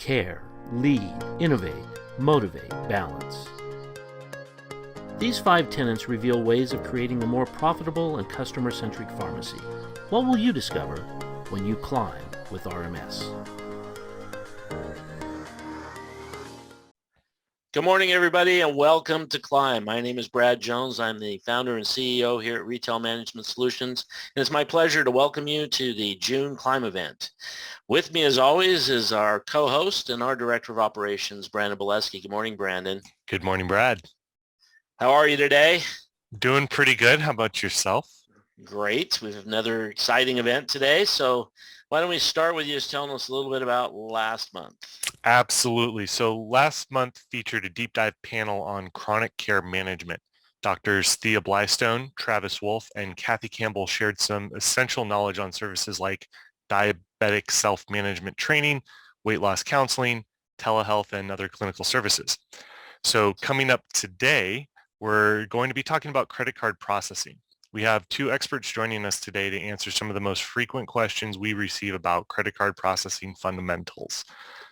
care, lead, innovate, motivate, balance. These 5 tenets reveal ways of creating a more profitable and customer-centric pharmacy. What will you discover when you climb with RMS? Good morning, everybody, and welcome to Climb. My name is Brad Jones. I'm the founder and CEO here at Retail Management Solutions, and it's my pleasure to welcome you to the June Climb event. With me, as always, is our co-host and our Director of Operations, Brandon Bolesky. Good morning, Brandon. Good morning, Brad. How are you today? Doing pretty good. How about yourself? Great. We have another exciting event today, so why don't we start with you just telling us a little bit about last month? Absolutely. So last month featured a deep dive panel on chronic care management. Doctors Thea Blystone, Travis Wolf, and Kathy Campbell shared some essential knowledge on services like diabetic self-management training, weight loss counseling, telehealth, and other clinical services. So coming up today, we're going to be talking about credit card processing. We have 2 experts joining us today to answer some of the most frequent questions we receive about credit card processing fundamentals.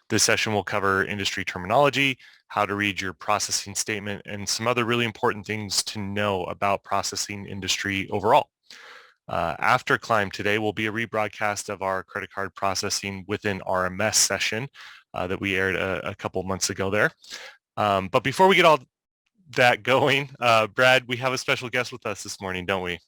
This session will cover industry terminology, how to read your processing statement, and some other really important things to know about processing industry overall. After Climb today will be a rebroadcast of our credit card processing within RMS session that we aired a couple months ago there. But before we get all that going, Brad, we have a special guest with us this morning, don't we?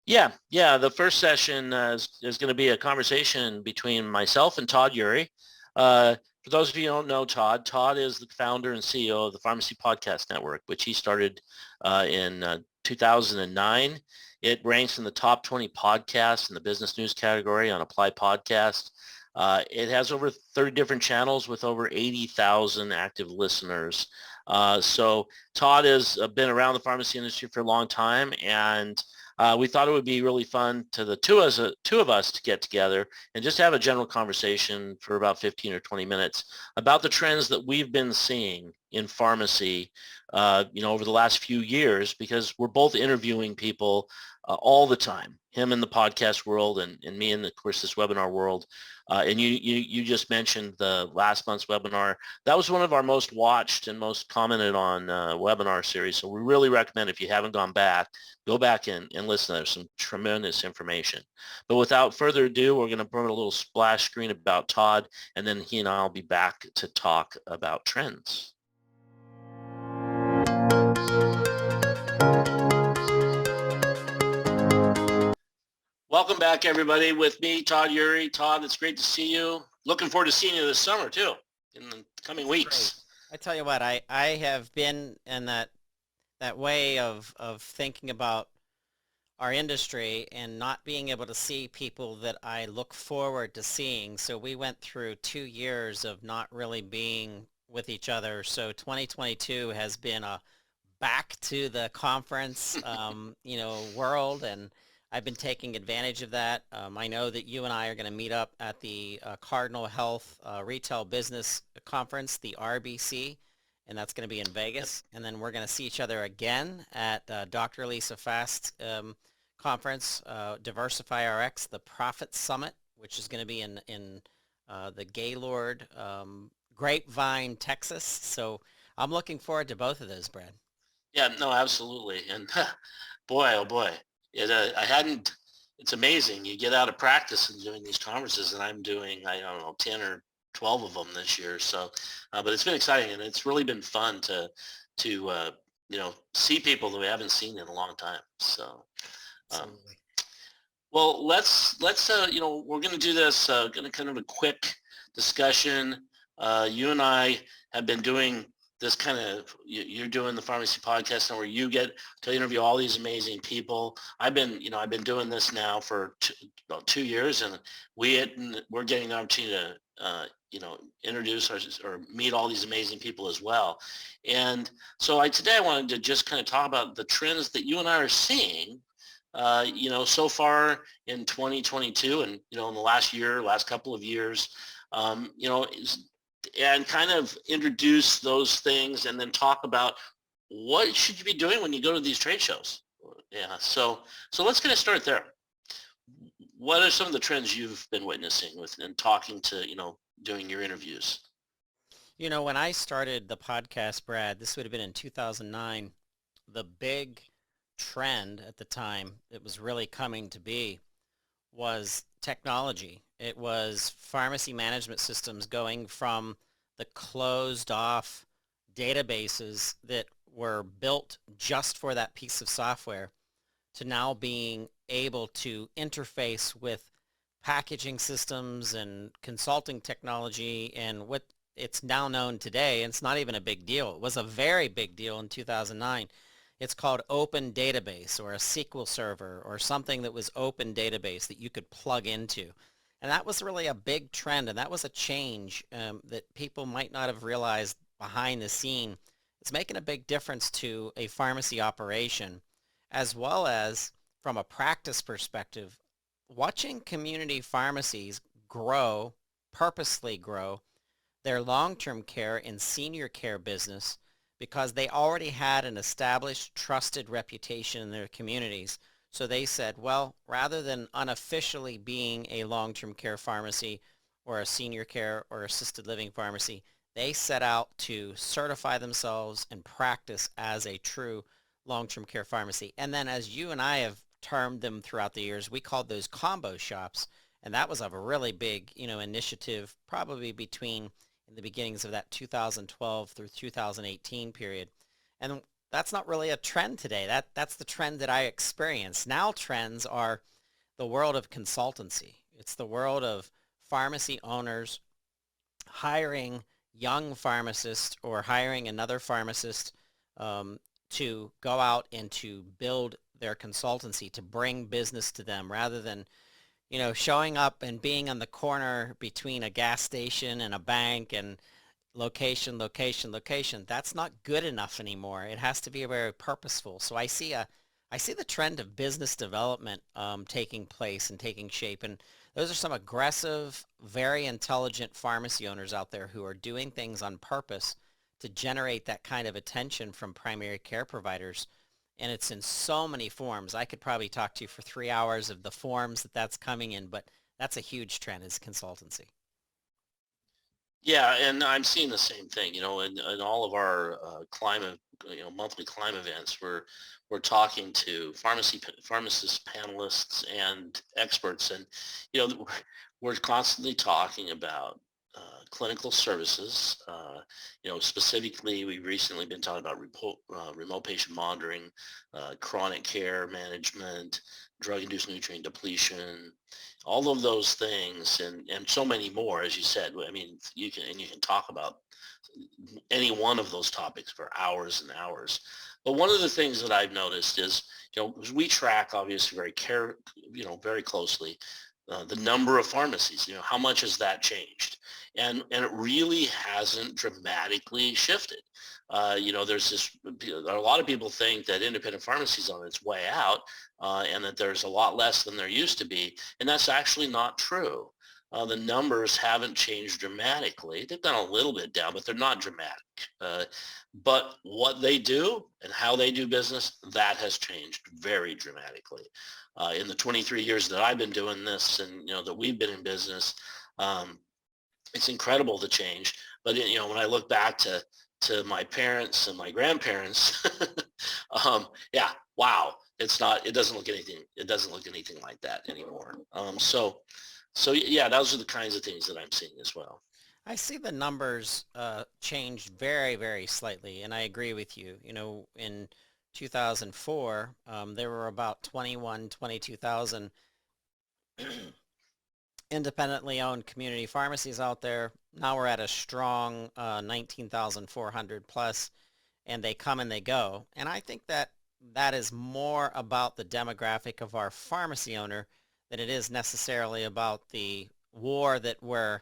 Yeah. The first session is going to be a conversation between myself and Todd Eury. For those of you who don't know Todd is the founder and CEO of the Pharmacy Podcast Network, which he started in 2009. It ranks in the top 20 podcasts in the business news category on Apply Podcast. It has over 30 different channels with over 80,000 active listeners. So Todd has been around the pharmacy industry for a long time, and we thought it would be really fun to the two of us to get together and just have a general conversation for about 15 or 20 minutes about the trends that we've been seeing in pharmacy, over the last few years, because we're both interviewing people all the time, him in the podcast world and me in, of course, this webinar world. And you just mentioned the last month's webinar. That was one of our most watched and most commented on webinar series. So we really recommend, if you haven't gone back, go back and listen. There's some tremendous information. But without further ado, we're going to put a little splash screen about Todd, and then he and I will be back to talk about trends. Welcome back, everybody. With me, Todd Eury. Todd, it's great to see you. Looking forward to seeing you this summer, too, in the coming weeks. Great. I tell you what, I have been in that way of thinking about our industry and not being able to see people that I look forward to seeing. So we went through 2 years of not really being with each other. So 2022 has been a back to the conference, world, and I've been taking advantage of that. I know that you and I are going to meet up at the Cardinal Health Retail Business Conference, the RBC, and that's going to be in Vegas. And then we're going to see each other again at Dr. Lisa Fast's conference, Diversify RX, the Profit Summit, which is going to be in the Gaylord, Grapevine, Texas. So I'm looking forward to both of those, Brad. Yeah, no, absolutely. And boy, oh boy. It's amazing. You get out of practice and doing these conferences, and I'm doing, 10 or 12 of them this year. So, but it's been exciting, and it's really been fun to see people that we haven't seen in a long time. So, well, let's we're going to do this, going to kind of a quick discussion. You and I have been doing this kind of, you're doing the Pharmacy Podcast, and where you get to interview all these amazing people. I've been doing this now for about 2 years, and we're getting the opportunity to, introduce or meet all these amazing people as well. And so today I wanted to just kind of talk about the trends that you and I are seeing, so far in 2022 and, in the last couple of years, and kind of introduce those things, and then talk about what should you be doing when you go to these trade shows. Yeah, so let's get started there. What are some of the trends you've been witnessing with and talking to, doing your interviews? You know, when I started the podcast, Brad, this would have been in 2009, the big trend at the time that was really coming to be was technology. It was pharmacy management systems going from the closed off databases that were built just for that piece of software to now being able to interface with packaging systems and consulting technology and what it's now known today. And it's not even a big deal. It was a very big deal in 2009. It's called open database or a SQL server or something that was open database that you could plug into. And that was really a big trend, and that was a change that people might not have realized behind the scene. It's making a big difference to a pharmacy operation, as well as from a practice perspective, watching community pharmacies grow, purposely grow, their long-term care and senior care business because they already had an established, trusted reputation in their communities. So they said, well, rather than unofficially being a long-term care pharmacy or a senior care or assisted living pharmacy, they set out to certify themselves and practice as a true long-term care pharmacy. And then as you and I have termed them throughout the years, we called those combo shops. And that was a really big, initiative probably between in the beginnings of that 2012 through 2018 period. And that's not really a trend today. That's the trend that I experience. Now trends are the world of consultancy. It's the world of pharmacy owners hiring young pharmacists or hiring another pharmacist to go out and to build their consultancy, to bring business to them rather than showing up and being on the corner between a gas station and a bank and location, location, location. That's not good enough anymore. It has to be very purposeful. So I see the trend of business development taking place and taking shape. And those are some aggressive, very intelligent pharmacy owners out there who are doing things on purpose to generate that kind of attention from primary care providers. And it's in so many forms. I could probably talk to you for 3 hours of the forms that that's coming in, but that's a huge trend is consultancy. Yeah, and I'm seeing the same thing, in all of our climate, monthly climate events, we're talking to pharmacists, panelists, and experts, and we're constantly talking about clinical services. Specifically, we've recently been talking about remote patient monitoring, chronic care management, drug-induced nutrient depletion, all of those things, and so many more, as you said. I mean, you can talk about any one of those topics for hours and hours. But one of the things that I've noticed is, we track obviously very closely the number of pharmacies. How much has that changed? And it really hasn't dramatically shifted. There's a lot of people think that independent pharmacy is on its way out, and that there's a lot less than there used to be, and that's actually not true. The numbers haven't changed dramatically. They've gone a little bit down, but they're not dramatic. But what they do and how they do business, that has changed very dramatically. In the 23 years that I've been doing this and, that we've been in business, it's incredible the change. But, when I look back to my parents and my grandparents, yeah, wow, it doesn't look anything like that anymore. So yeah, those are the kinds of things that I'm seeing as well. I see the numbers change very, very slightly, and I agree with you. In 2004, there were about 22,000 independently owned community pharmacies out there. Now we're at a strong 19,400 plus, and they come and they go. And I think that is more about the demographic of our pharmacy owner than it is necessarily about the war that we're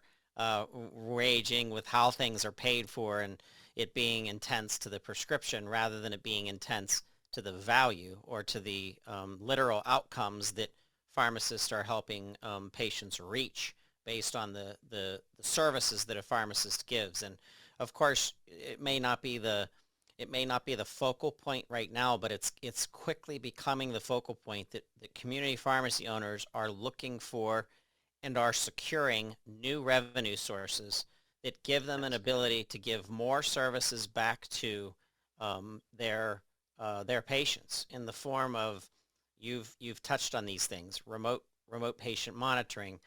waging with how things are paid for and it being intense to the prescription rather than it being intense to the value or to the literal outcomes that pharmacists are helping patients reach based on the services that a pharmacist gives. And of course, it may not be the focal point right now, but it's quickly becoming the focal point that community pharmacy owners are looking for and are securing new revenue sources that give them an ability to give more services back to their patients in the form of you've touched on these things: remote patient monitoring,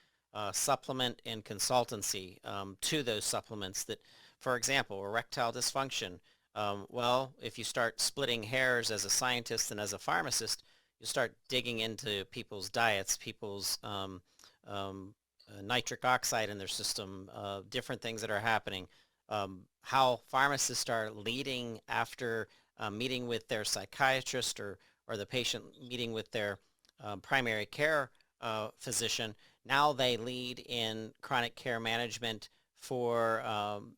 supplement and consultancy to those supplements. That, for example, erectile dysfunction. Well, if you start splitting hairs as a scientist and as a pharmacist, you start digging into people's diets, people's nitric oxide in their system, different things that are happening, how pharmacists are leading after meeting with their psychiatrist or the patient meeting with their primary care physician. Now they lead in chronic care management for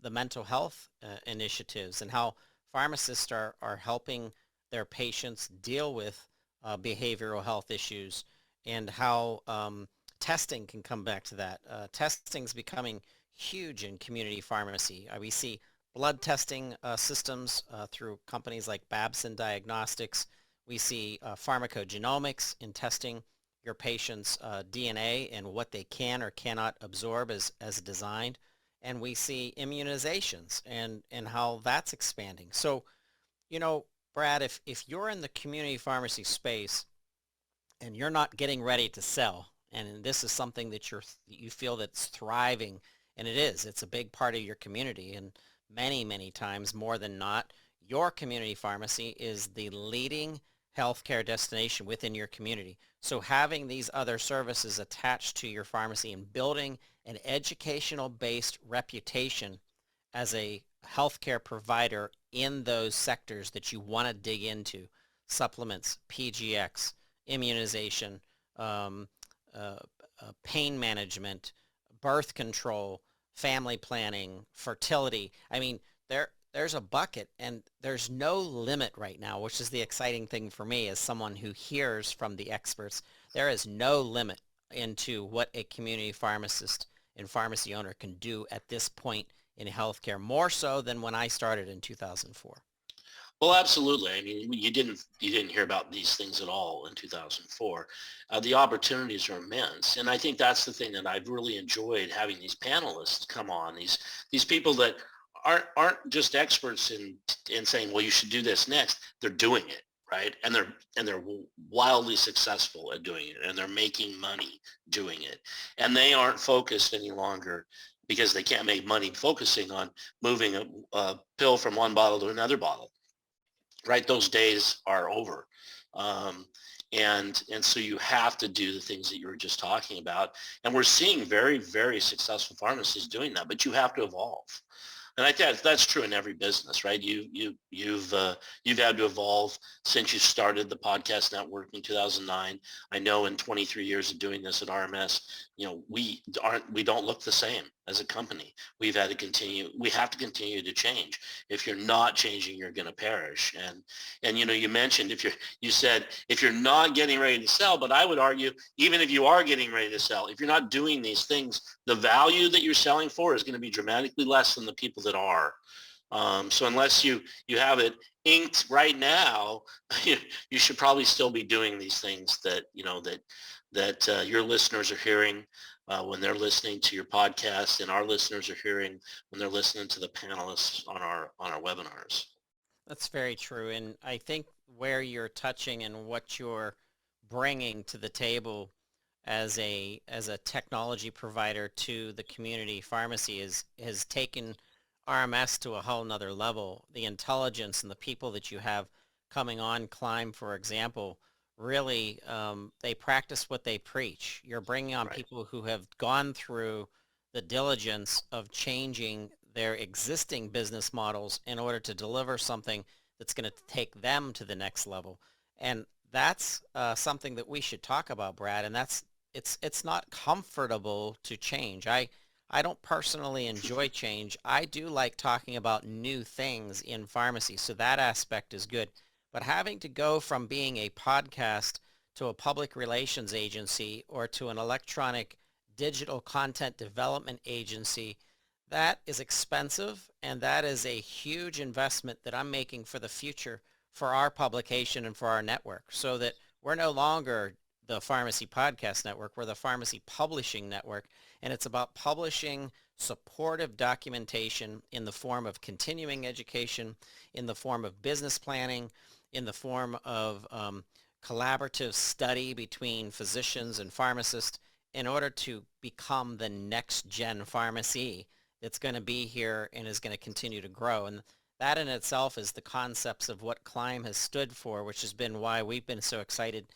the mental health initiatives, and how pharmacists are helping their patients deal with behavioral health issues, and how testing can come back to that. Testing is becoming huge in community pharmacy. We see blood testing systems through companies like Babson Diagnostics. We see pharmacogenomics in testing your patient's DNA and what they can or cannot absorb as designed. And we see immunizations and how that's expanding. So, Brad, if you're in the community pharmacy space and you're not getting ready to sell, and this is something that you feel that's thriving, and it's a big part of your community, and many times, more than not, your community pharmacy is the leading healthcare destination within your community. So having these other services attached to your pharmacy and building an educational-based reputation as a healthcare provider in those sectors that you want to dig into: supplements, PGX, immunization, pain management, birth control, family planning, fertility. I mean, there's a bucket, and there's no limit right now, which is the exciting thing for me as someone who hears from the experts. There is no limit into what a community pharmacist and pharmacy owner can do at this point in healthcare, more so than when I started in 2004. Well, absolutely. I mean, you didn't hear about these things at all in 2004. The opportunities are immense, and I think that's the thing that I've really enjoyed, having these panelists come on. These people that aren't just experts in saying, well, you should do this next. They're doing it, right? And they're wildly successful at doing it, and they're making money doing it, and they aren't focused any longer because they can't make money focusing on moving a pill from one bottle to another bottle. Right, those days are over. And so you have to do the things that you were just talking about. And we're seeing very, very successful pharmacies doing that, but you have to evolve. And I think that's true in every business, right? You've had to evolve since you started the podcast network in 2009. I know in 23 years of doing this at RMS, we don't look the same as a company. We have to continue to change. If you're not changing, you're going to perish. And you mentioned you said if you're not getting ready to sell, but I would argue even if you are getting ready to sell, if you're not doing these things, the value that you're selling for is going to be dramatically less than the people that are. So unless you have it inked right now, you should probably still be doing these things that your listeners are hearing when they're listening to your podcast, and our listeners are hearing when they're listening to the panelists on our webinars. That's very true. And I think where you're touching and what you're bringing to the table as a technology provider to the community pharmacy has taken RMS to a whole nother level. The intelligence and the people that you have coming on Climb, for example, really they practice what they preach. You're bringing on people who have gone through the diligence of changing their existing business models in order to deliver something that's going to take them to the next level. And that's something that we should talk about, Brad. And it's not comfortable to change. I don't personally enjoy change. I do like talking about new things in pharmacy, so that aspect is good. But having to go from being a podcast to a public relations agency or to an electronic digital content development agency, that is expensive, and that is a huge investment that I'm making for the future for our publication and for our network, so that we're no longer the Pharmacy Podcast Network. We're the Pharmacy Publishing Network, and it's about publishing supportive documentation in the form of continuing education, in the form of business planning, in the form of collaborative study between physicians and pharmacists in order to become the next gen pharmacy that's going to be here and is going to continue to grow. And that in itself is the concepts of what Climb has stood for, which has been why we've been so excited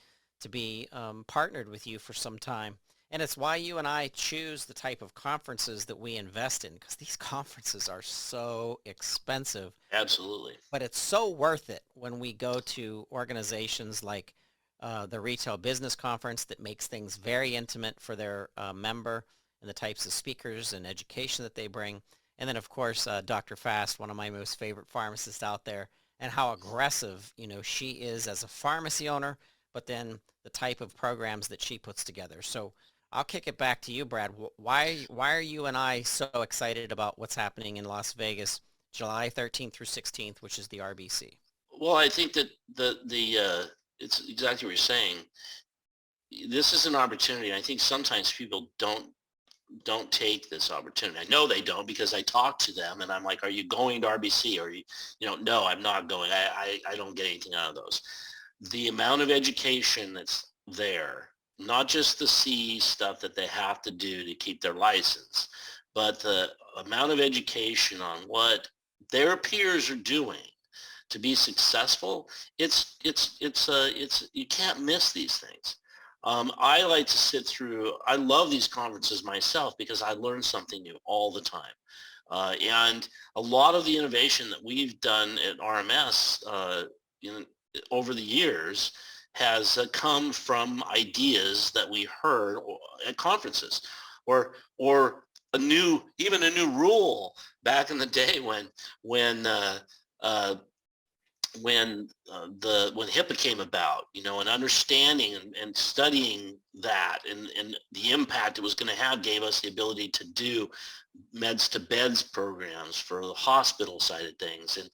to be partnered with you for some time. And it's why you and I choose the type of conferences that we invest in, because these conferences are so expensive. Absolutely. But it's so worth it when we go to organizations like the Retail Business Conference that makes things very intimate for their member and the types of speakers and education that they bring. And then, of course, Dr. Fast, one of my most favorite pharmacists out there, and how aggressive, she is as a pharmacy owner, but then the type of programs that she puts together. So I'll kick it back to you, Brad. Why are you and I so excited about what's happening in Las Vegas, July 13th through 16th, which is the RBC? Well, I think that it's exactly what you're saying. This is an opportunity. I think sometimes people don't take this opportunity. I know they don't, because I talk to them and I'm like, are you going to RBC? Or no, I'm not going. I don't get anything out of those. The amount of education that's there, not just the CE stuff that they have to do to keep their license, but the amount of education on what their peers are doing to be successful, it's you can't miss these things. I like to sit through, I love these conferences myself because I learn something new all the time. And a lot of the innovation that we've done at RMS over the years has come from ideas that we heard at conferences, or even a new rule back in the day when HIPAA came about, and understanding and studying that and the impact it was going to have gave us the ability to do meds to beds programs for the hospital side of things. And,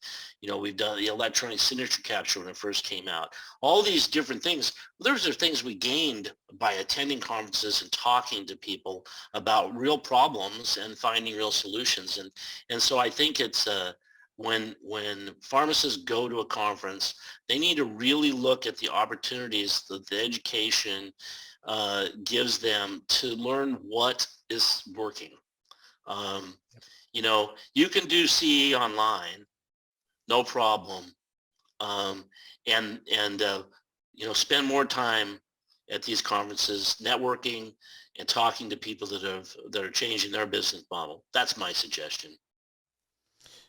we've done the electronic signature capture when it first came out. All these different things, those are things we gained by attending conferences and talking to people about real problems and finding real solutions. And so I think it's when pharmacists go to a conference, they need to really look at the opportunities that the education gives them to learn what is working. You can do CE online, no problem, and spend more time at these conferences networking and talking to people that are changing their business model. That's my suggestion.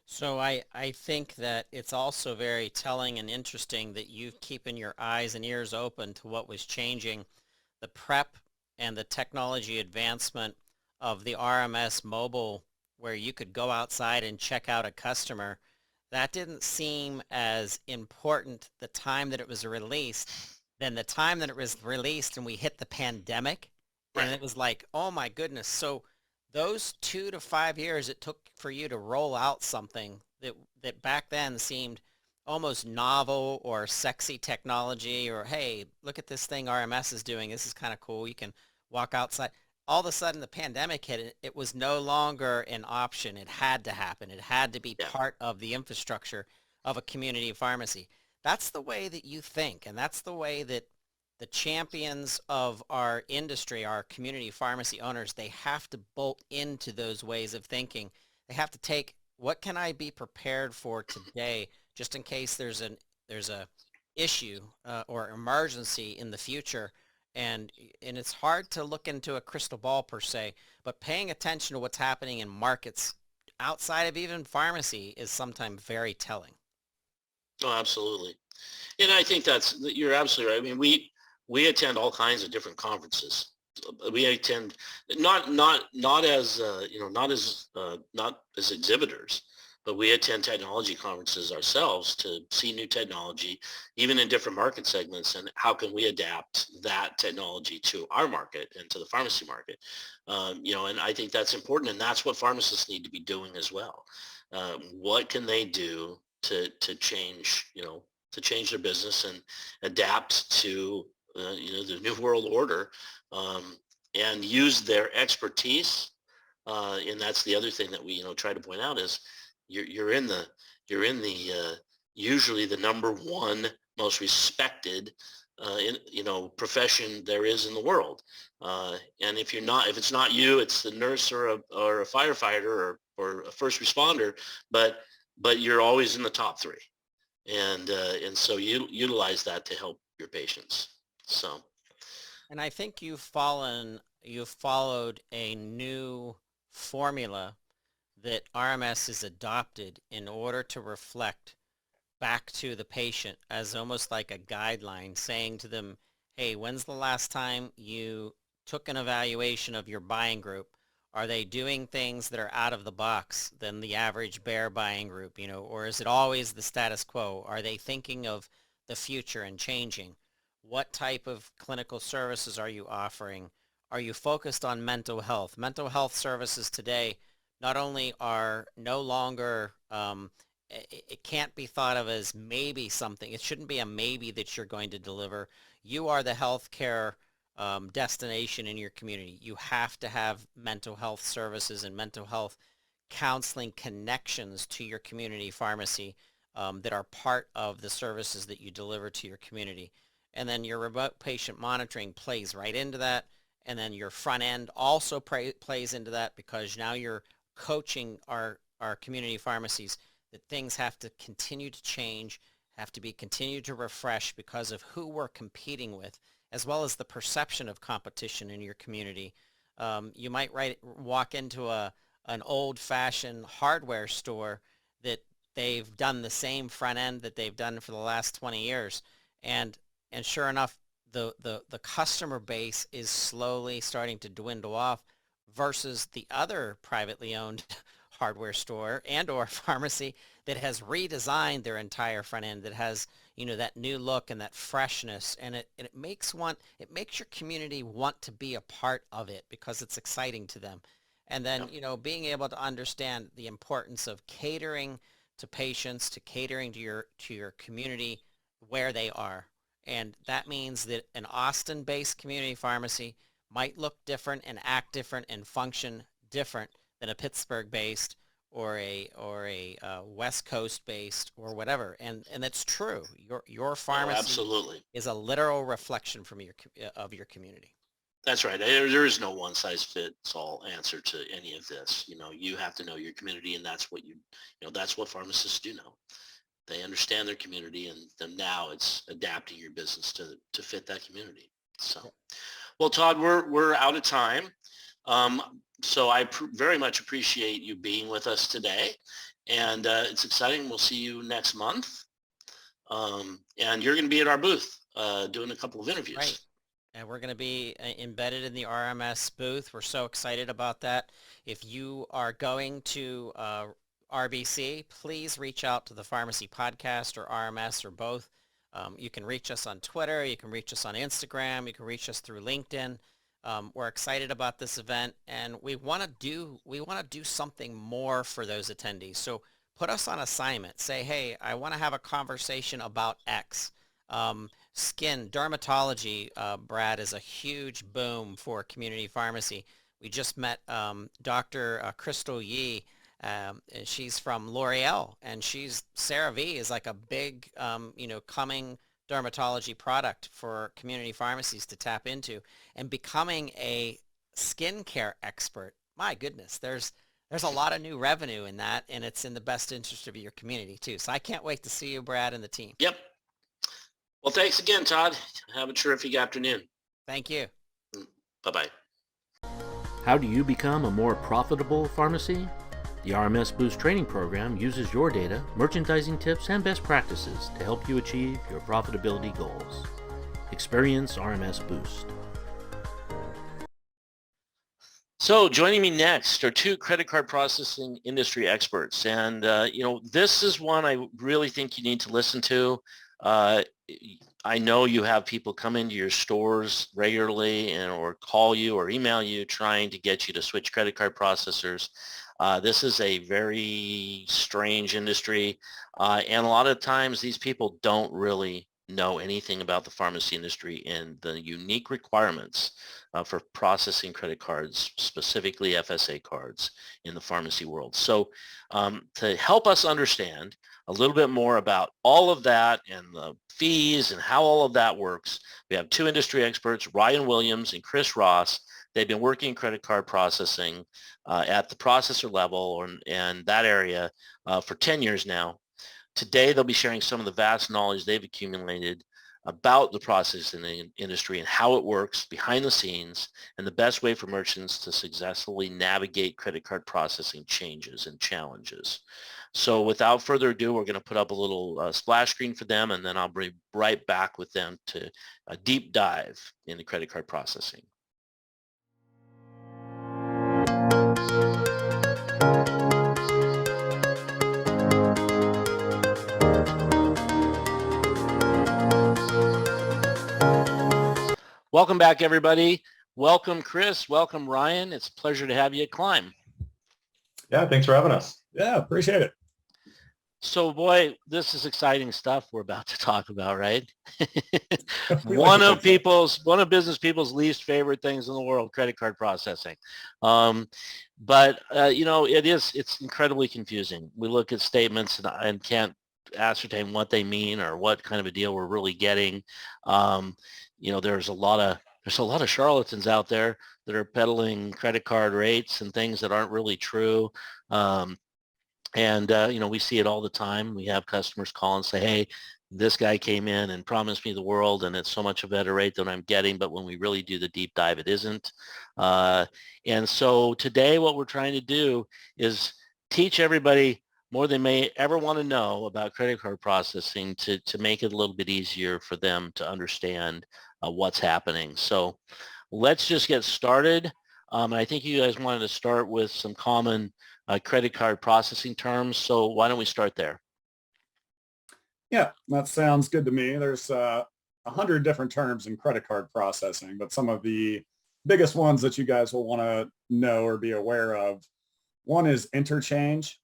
So I think that it's also very telling and interesting that you've keeping your eyes and ears open to what was changing. The prep and the technology advancement of the RMS mobile, where you could go outside and check out a customer, that didn't seem as important the time that it was released than the time that it was released and we hit the pandemic. And Right. it was like, oh my goodness. So those 2 to 5 years it took for you to roll out something that back then seemed almost novel or sexy technology, or hey, look at this thing RMS is doing. This is kind of cool. You can walk outside. All of a sudden the pandemic hit. It was no longer an option. It had to happen. It had to be Yeah. part of the infrastructure of a community pharmacy. That's the way that you think, and that's the way that the champions of our industry, our community pharmacy owners, they have to bolt into those ways of thinking. They have to take, what can I be prepared for today, just in case there's a issue or emergency in the future. And it's hard to look into a crystal ball per se, but paying attention to what's happening in markets outside of even pharmacy is sometimes very telling. Oh, absolutely. And I think you're absolutely right. I mean, we attend all kinds of different conferences. We attend not as not as exhibitors, but we attend technology conferences ourselves to see new technology, even in different market segments, and how can we adapt that technology to our market and to the pharmacy market. And I think that's important, and that's what pharmacists need to be doing as well. What can they do to change, to change their business and adapt to the new world order, and use their expertise And that's the other thing that we, try to point out is you're in the usually the number one most respected profession there is in the world. And if it's not you, it's the nurse or a firefighter or a first responder, but you're always in the top three. And so you utilize that to help your patients. So And I think you've followed a new formula that RMS has adopted in order to reflect back to the patient as almost like a guideline, saying to them, hey, when's the last time you took an evaluation of your buying group? Are they doing things that are out of the box than the average bear buying group, or is it always the status quo? Are they thinking of the future and changing? What type of clinical services are you offering? Are you focused on mental health? Mental health services today not only are no longer it can't be thought of as maybe something. It shouldn't be a maybe that you're going to deliver. You are the healthcare destination in your community. You have to have mental health services and mental health counseling connections to your community pharmacy that are part of the services that you deliver to your community. And then your remote patient monitoring plays right into that. And then your front end also plays into that, because now you're coaching our community pharmacies that things have to continue to change, have to be continued to refresh because of who we're competing with, as well as the perception of competition in your community. You might walk into an old-fashioned hardware store that they've done the same front end that they've done for the last 20 years. And sure enough, the customer base is slowly starting to dwindle off versus the other privately owned hardware store and or pharmacy that has redesigned their entire front end, that has that new look and that freshness, and it makes your community want to be a part of it because it's exciting to them. And then being able to understand the importance of catering to patients, to catering to your community where they are. And that means that an Austin-based community pharmacy might look different and act different and function different than a Pittsburgh-based or a West Coast-based or whatever. And that's true. Your pharmacy absolutely is a literal reflection from of your community. That's right. There is no one size fits all answer to any of this. You have to know your community, and that's what that's what pharmacists do now. They understand their community, and then now it's adapting your business to fit that community. So, well, Todd, we're out of time. So I very much appreciate you being with us today, and it's exciting. We'll see you next month, and you're going to be at our booth doing a couple of interviews. Right. And we're going to be embedded in the RMS booth. We're so excited about that. If you are going to RBC, please reach out to the Pharmacy Podcast or RMS or both. You can reach us on Twitter. You can reach us on Instagram. You can reach us through LinkedIn. We're excited about this event, and we want to do something more for those attendees. So put us on assignment. Say, hey, I want to have a conversation about X. Skin dermatology, Brad, is a huge boom for community pharmacy. We just met Dr. Crystal Yee. She's from L'Oreal, and CeraVe is like a big, coming dermatology product for community pharmacies to tap into, and becoming a skincare expert. My goodness, there's a lot of new revenue in that, and it's in the best interest of your community too. So I can't wait to see you, Brad, and the team. Yep. Well, thanks again, Todd. Have a terrific afternoon. Thank you. Bye-bye. How do you become a more profitable pharmacy? The RMS Boost training program uses your data, merchandising tips, and best practices to help you achieve your profitability goals. Experience RMS Boost. So joining me next are two credit card processing industry experts. And, this is one I really think you need to listen to. I know you have people come into your stores regularly or call you or email you trying to get you to switch credit card processors. This is a very strange industry, and a lot of times these people don't really know anything about the pharmacy industry and the unique requirements for processing credit cards, specifically FSA cards in the pharmacy world. So to help us understand a little bit more about all of that and the fees and how all of that works, we have two industry experts, Ryan Williams and Chris Ross. They've been working in credit card processing at the processor level and that area for 10 years now. Today, they'll be sharing some of the vast knowledge they've accumulated about the processing industry and how it works behind the scenes and the best way for merchants to successfully navigate credit card processing changes and challenges. So without further ado, we're going to put up a little splash screen for them, and then I'll be right back with them to a deep dive into credit card processing. Welcome back, everybody. Welcome, Chris. Welcome, Ryan. It's a pleasure to have you at Climb. Yeah, thanks for having us. Yeah, appreciate it. So, boy, this is exciting stuff we're about to talk about, right? One of business people's least favorite things in the world, credit card processing. But it's incredibly confusing. We look at statements and can't ascertain what they mean or what kind of a deal we're really getting. There's a lot of charlatans out there that are peddling credit card rates and things that aren't really true. We see it all the time. We have customers call and say, hey, this guy came in and promised me the world and it's so much a better rate than I'm getting. But when we really do the deep dive, it isn't. And so today what we're trying to do is teach everybody more than may ever want to know about credit card processing to make it a little bit easier for them to understand what's happening. So let's just get started. I think you guys wanted to start with some common credit card processing terms. So why don't we start there? Yeah, that sounds good to me. There's 100 different terms in credit card processing, but some of the biggest ones that you guys will want to know or be aware of. One is interchange.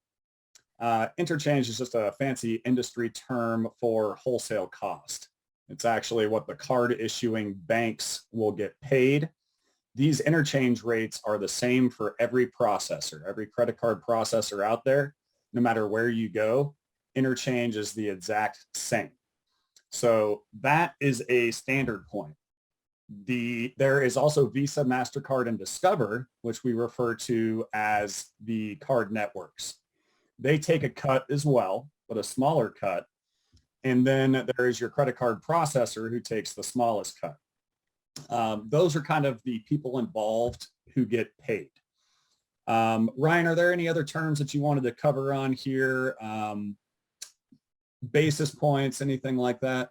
Interchange is just a fancy industry term for wholesale cost. It's actually what the card issuing banks will get paid. These interchange rates are the same for every processor, every credit card processor out there, no matter where you go. Interchange is the exact same. So that is a standard point. There is also Visa, MasterCard, and Discover, which we refer to as the card networks. They take a cut as well, but a smaller cut. And then there is your credit card processor who takes the smallest cut. Those are kind of the people involved who get paid. Ryan, are there any other terms that you wanted to cover on here? Basis points, anything like that?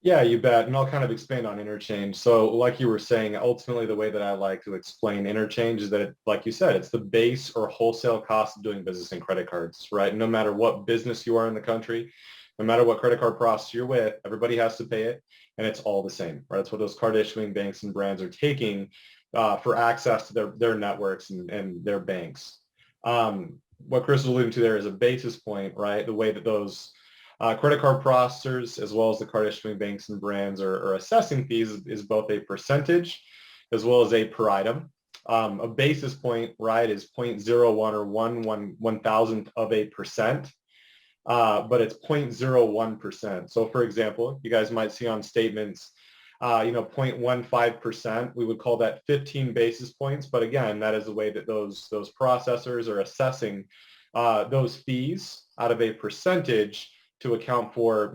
Yeah, you bet. And I'll kind of expand on interchange. So like you were saying, ultimately the way that I like to explain interchange is that, like you said, it's the base or wholesale cost of doing business in credit cards, right? No matter what business you are in the country, no matter what credit card processor you're with, everybody has to pay it, and it's all the same, right? That's what those card issuing banks and brands are taking for access to their networks and their banks. What Chris was alluding to there is a basis point, right? The way that those credit card processors, as well as the card issuing banks and brands are assessing fees is both a percentage as well as a per item. A basis point, right, is 0.01 or 1/1000th of a percent. But it's 0.01%. So for example, you guys might see on statements, 0.15%, we would call that 15 basis points. But again, that is the way that those processors are assessing those fees out of a percentage to account for,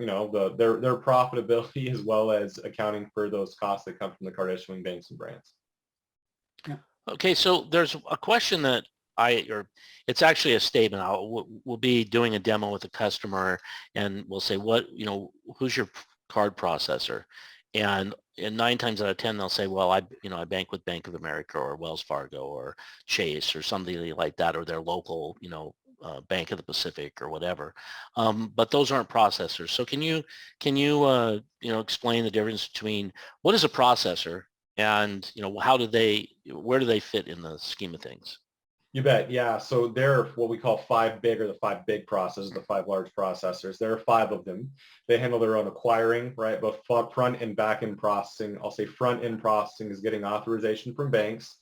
their profitability as well as accounting for those costs that come from the card issuing banks and brands. Yeah. Okay, so there's a question that it's actually a statement. We'll be doing a demo with a customer and we'll say, who's your card processor? And 9 times out of 10, they'll say, well, I bank with Bank of America or Wells Fargo or Chase or something like that, or their local, Bank of the Pacific or whatever. But those aren't processors. So can you explain the difference between what is a processor and, where do they fit in the scheme of things? You bet. Yeah. So they're what we call five big, or the five big processors, the five large processors. There are five of them. They handle their own acquiring, right? Both front and back end processing. I'll say front end processing is getting authorization from banks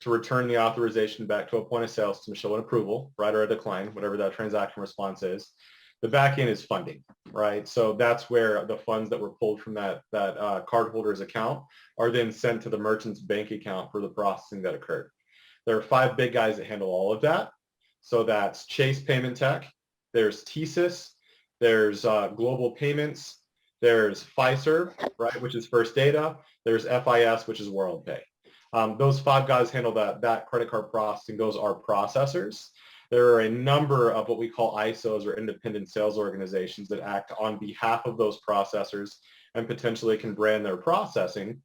to return the authorization back to a point of sale system, show an approval, right, or a decline, whatever that transaction response is. The back end is funding, right? So that's where the funds that were pulled from that cardholder's account are then sent to the merchant's bank account for the processing that occurred. There are five big guys that handle all of that. So that's Chase Payment Tech, there's TSYS, there's Global Payments, there's Fiserv, right, which is First Data, there's FIS, which is WorldPay. Those five guys handle that credit card processing. Those are processors. There are a number of what we call ISOs, or independent sales organizations, that act on behalf of those processors and potentially can brand their processing.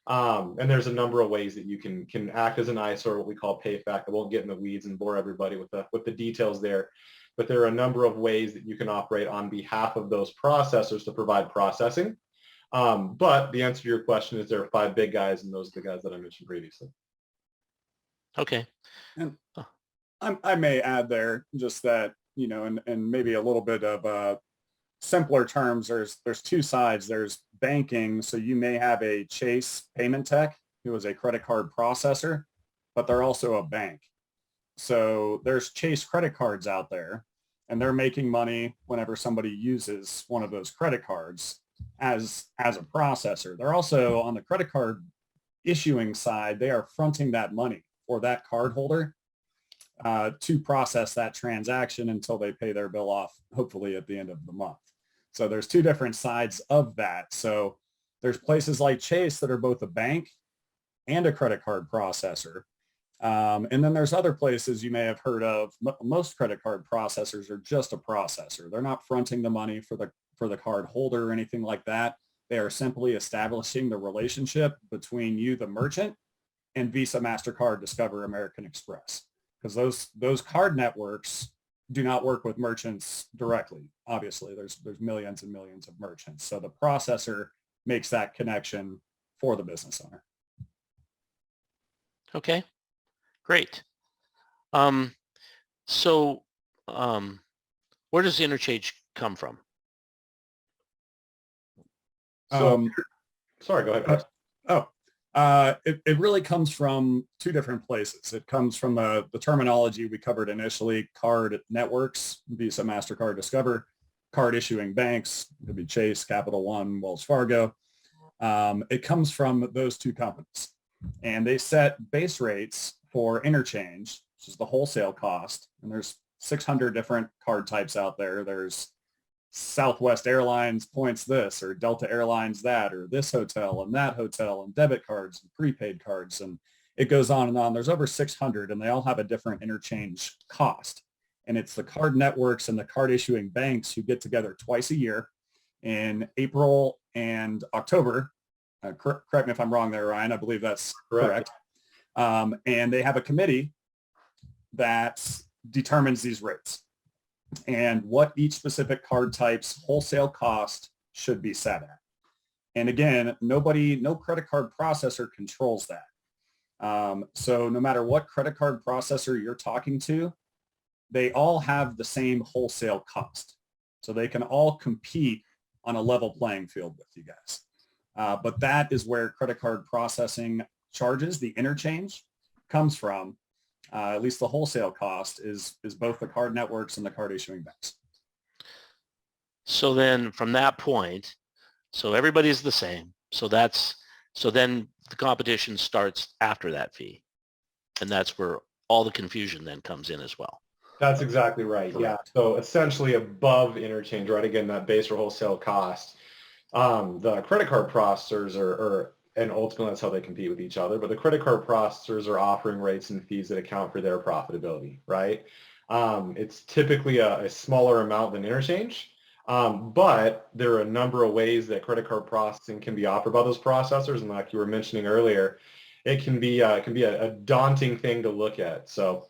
And there's a number of ways that you can act as an ISO, or what we call PayFac. I won't get in the weeds and bore everybody with the details there, but there are a number of ways that you can operate on behalf of those processors to provide processing. But the answer to your question is there are five big guys, and those are the guys that I mentioned previously. Okay. And I may add there just that, and maybe a little bit of simpler terms, there's two sides. There's banking. So you may have a Chase Payment Tech who is a credit card processor, but they're also a bank. So there's Chase credit cards out there, and they're making money whenever somebody uses one of those credit cards as a processor. They're also on the credit card issuing side. They are fronting that money for that cardholder to process that transaction until they pay their bill off, hopefully at the end of the month. So there's two different sides of that. So there's places like Chase that are both a bank and a credit card processor. And then there's other places you may have heard of. Most credit card processors are just a processor. They're not fronting the money for the card holder or anything like that. They are simply establishing the relationship between you, the merchant, and Visa, MasterCard, Discover, American Express. Because those card networks do not work with merchants directly. Obviously, there's millions and millions of merchants. So the processor makes that connection for the business owner. Okay, great. So where does the interchange come from? So, sorry, go ahead. It really comes from two different places. It comes from the terminology we covered initially: card networks, Visa, MasterCard, Discover, card issuing banks, it could be Chase, Capital One, Wells Fargo. It comes from those two companies, and they set base rates for interchange, which is the wholesale cost. And there's 600 different card types out there. There's Southwest Airlines points this, or Delta Airlines that, or this hotel and that hotel, and debit cards and prepaid cards, and it goes on and on. There's over 600, and they all have a different interchange cost. And it's the card networks and the card issuing banks who get together twice a year in April and October. Correct me if I'm wrong there, Ryan. I believe that's correct. And they have a committee that determines these rates and what each specific card type's wholesale cost should be set at. And again, no credit card processor controls that. So no matter what credit card processor you're talking to, they all have the same wholesale cost. So they can all compete on a level playing field with you guys. But that is where credit card processing charges, the interchange, comes from. At least the wholesale cost is both the card networks and the card issuing banks. So then from that point, so everybody's the same. So then the competition starts after that fee. And that's where all the confusion then comes in as well. That's exactly right. Correct. Yeah. So essentially above interchange, right? Again, that base or wholesale cost. The credit card processors are, and ultimately that's how they compete with each other, but the credit card processors are offering rates and fees that account for their profitability, right? It's typically a smaller amount than interchange, but there are a number of ways that credit card processing can be offered by those processors. And like you were mentioning earlier, it can be a daunting thing to look at. So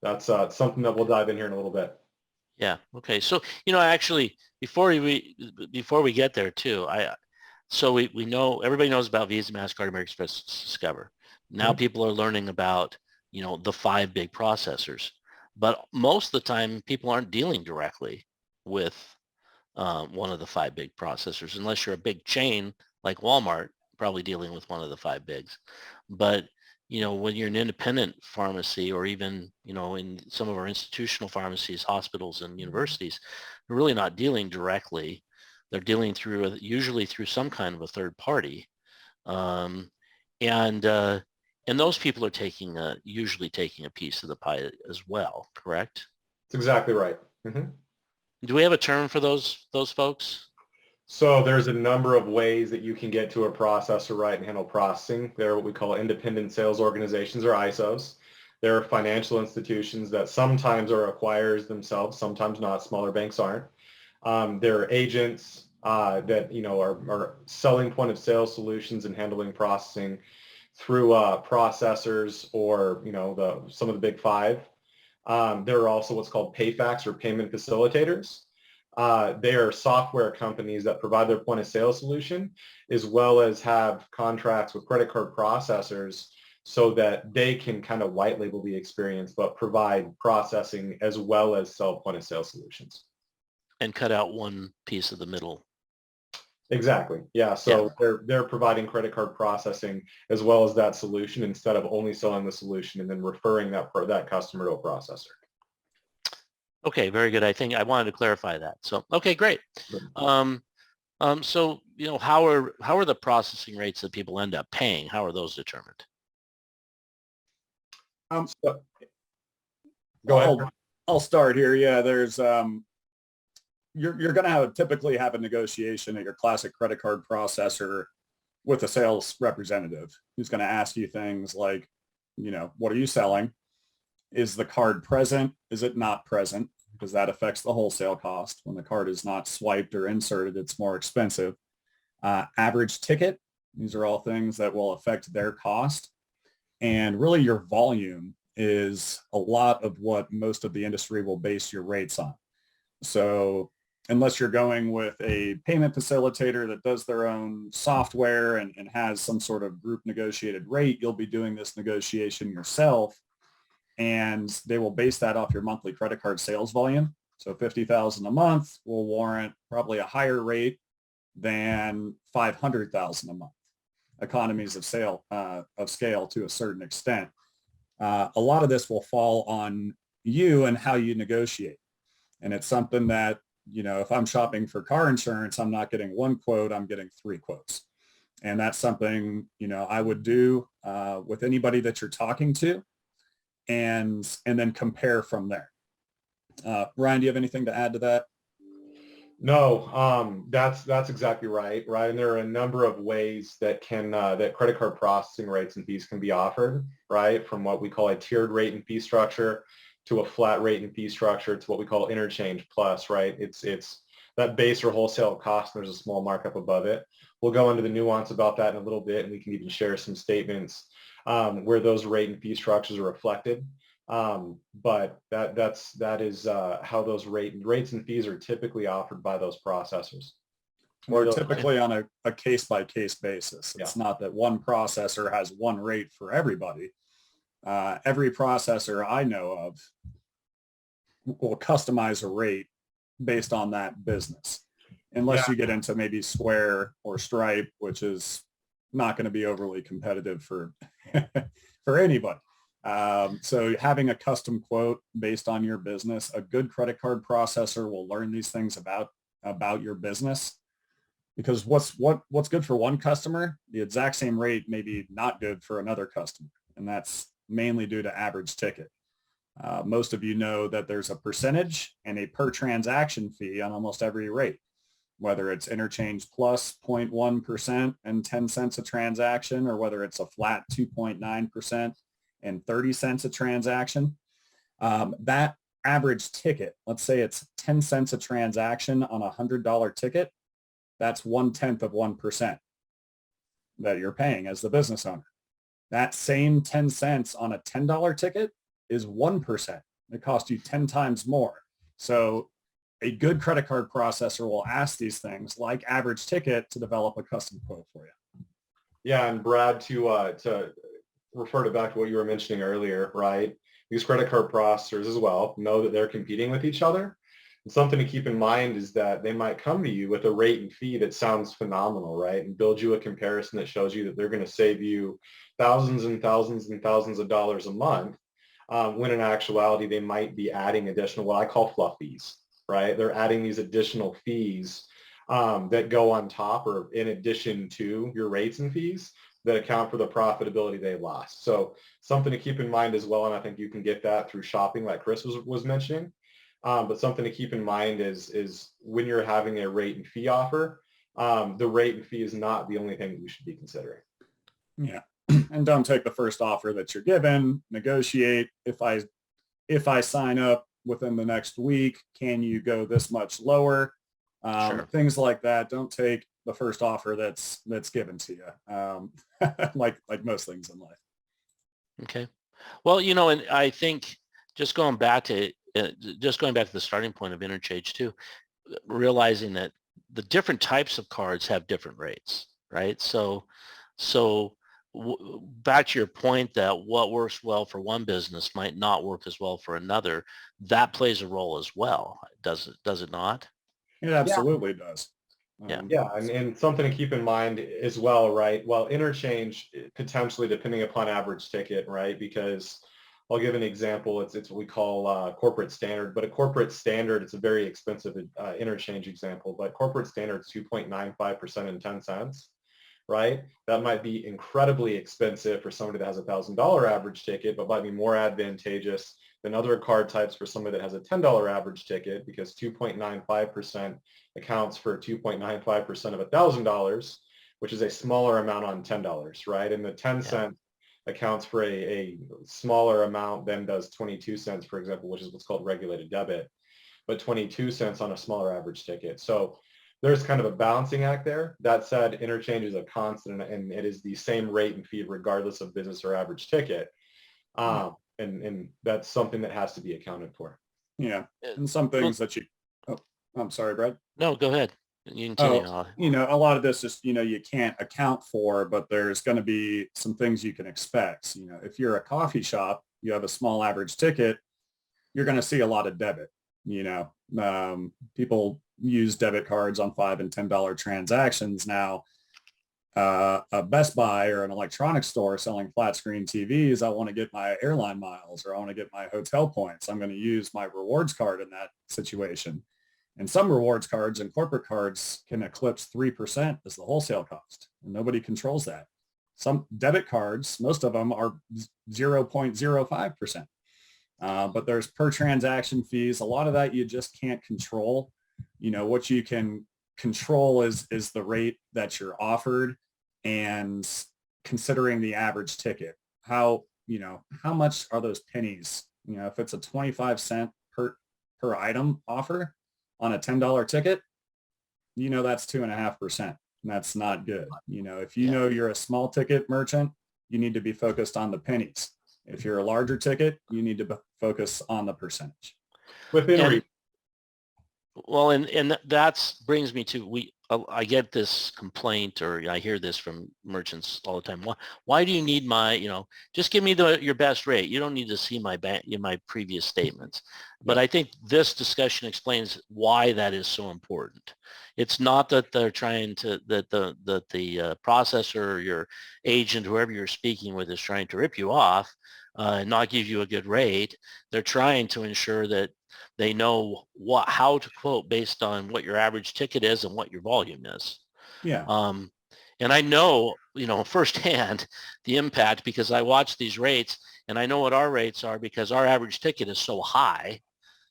that's something that we'll dive in here in a little bit. Yeah. Okay. So, actually, before we get there too, we know, everybody knows about Visa, MasterCard, American Express, Discover. Now people are learning about, the five big processors. But most of the time, people aren't dealing directly with one of the five big processors, unless you're a big chain like Walmart, probably dealing with one of the five bigs. But when you're an independent pharmacy, or even in some of our institutional pharmacies, hospitals and universities, they're really not dealing directly. They're dealing usually through some kind of a third party, and those people are usually taking a piece of the pie as well. Correct? That's exactly right. Mm-hmm. Do we have a term for those folks? So there's a number of ways that you can get to a processor, right, and handle processing. They're what we call independent sales organizations, or ISOs. There are financial institutions that sometimes are acquirers themselves, sometimes not. Smaller banks aren't. There are agents that are selling point of sale solutions and handling processing through processors, or some of the big five. There are also what's called PayFacs, or payment facilitators. They are software companies that provide their point of sale solution, as well as have contracts with credit card processors, so that they can kind of white label the experience, but provide processing as well as sell point of sale solutions. And cut out one piece of the middle. Exactly. Yeah. So they're providing credit card processing as well as that solution, instead of only selling the solution and then referring that customer to a processor. Okay, very good. I think I wanted to clarify that. So, okay, great. So, how are the processing rates that people end up paying? How are those determined? Go ahead. I'll start here. Yeah, there's you're going to typically have a negotiation at your classic credit card processor with a sales representative who's going to ask you things like, what are you selling? Is the card present? Is it not present? Because that affects the wholesale cost. When the card is not swiped or inserted, it's more expensive. Average ticket, these are all things that will affect their cost. And really your volume is a lot of what most of the industry will base your rates on. So unless you're going with a payment facilitator that does their own software and has some sort of group negotiated rate, you'll be doing this negotiation yourself. And they will base that off your monthly credit card sales volume. So 50,000 a month will warrant probably a higher rate than 500,000 a month. Economies of scale to a certain extent. A lot of this will fall on you and how you negotiate. And it's something that, if I'm shopping for car insurance, I'm not getting one quote, I'm getting 3 quotes. And that's something, I would do with anybody that you're talking to, and then compare from there. Ryan, do you have anything to add to that? No, that's exactly right. And there are a number of ways that that credit card processing rates and fees can be offered, right? From what we call a tiered rate and fee structure, to a flat rate and fee structure, to what we call interchange plus, right? It's that base or wholesale cost, and there's a small markup above it. We'll go into the nuance about that in a little bit, and we can even share some statements where those rate and fee structures are reflected. But that is how those rates and fees are typically offered by those processors. Or typically on a case-by-case basis. It's not that one processor has one rate for everybody. Every processor I know of will customize a rate based on that business, unless you get into maybe Square or Stripe, which is not going to be overly competitive for for anybody. So having a custom quote based on your business, a good credit card processor will learn these things about your business, because what's good for one customer, the exact same rate may be not good for another customer. And that's mainly due to average ticket. Most of you know that there's a percentage and a per transaction fee on almost every rate, whether it's interchange plus 0.1% and 10 cents a transaction, or whether it's a flat 2.9% and 30 cents a transaction. That average ticket, let's say it's 10 cents a transaction on a $100 ticket, that's 1/10 of 1% that you're paying as the business owner. That same 10 cents on a $10 ticket is 1%. It costs you 10 times more. So a good credit card processor will ask these things like average ticket to develop a custom quote for you. Yeah, and Brad, to refer it back to what you were mentioning earlier, right? These credit card processors as well know that they're competing with each other. And something to keep in mind is that they might come to you with a rate and fee that sounds phenomenal, right? And build you a comparison that shows you that they're going to save you thousands and thousands and thousands of dollars a month, when in actuality, they might be adding additional, what I call fluff fees, right? They're adding these additional fees that go on top or in addition to your rates and fees that account for the profitability they lost. So something to keep in mind as well, and I think you can get that through shopping like Chris was mentioning. But something to keep in mind is when you're having a rate and fee offer, the rate and fee is not the only thing that you should be considering. Yeah. And don't take the first offer that you're given. Negotiate. If I sign up within the next week, can you go this much lower? Sure. Things like that. Don't take the first offer that's given to you, like most things in life. Okay. Well, and I think just going back to the starting point of interchange too, realizing that the different types of cards have different rates, right? So back to your point that what works well for one business might not work as well for another. That plays a role as well. Does it not? It absolutely does. Yeah. Yeah, and something to keep in mind as well, right? Well, interchange potentially depending upon average ticket, right? Because I'll give an example. It's what we call corporate standard, but a corporate standard, it's a very expensive interchange example, but corporate standard is 2.95% and 10 cents, right? That might be incredibly expensive for somebody that has $1,000 average ticket, but might be more advantageous than other card types for somebody that has a $10 average ticket, because 2.95% accounts for 2.95% of $1,000, which is a smaller amount on $10, right? And the 10 cent accounts for a smaller amount than does 22 cents, for example, which is what's called regulated debit, but 22 cents on a smaller average ticket. So there's kind of a balancing act there. That said, interchange is a constant and it is the same rate and fee regardless of business or average ticket. And that's something that has to be accounted for. Yeah. And some things that I'm sorry, Brad. No, go ahead. You continue. A lot of this is, you can't account for, but there's going to be some things you can expect. If you're a coffee shop, you have a small average ticket, you're going to see a lot of debit. People use debit cards on $5 and $10 transactions. Now, a Best Buy or an electronics store selling flat screen TVs, I want to get my airline miles or I want to get my hotel points. I'm going to use my rewards card in that situation. And some rewards cards and corporate cards can eclipse 3% as the wholesale cost. And nobody controls that. Some debit cards, most of them are 0.05%. But there's per transaction fees. A lot of that you just can't control. What you can control is the rate that you're offered and considering the average ticket. How much are those pennies? If it's a 25 cent per item offer on a $10 ticket, that's 2.5%. And that's not good. If know you're a small ticket merchant, you need to be focused on the pennies. If you're a larger ticket, you need to focus on the percentage. Well, and that brings me to I get this complaint, or I hear this from merchants all the time. Why do you need my, just give me your best rate. You don't need to see my previous statements. But I think this discussion explains why that is so important. It's not that they're trying to, that the processor or your agent, whoever you're speaking with, is trying to rip you off and not give you a good rate. They're trying to ensure that they know how to quote based on what your average ticket is and what your volume is. Yeah. And I know, firsthand the impact because I watch these rates and I know what our rates are because our average ticket is so high.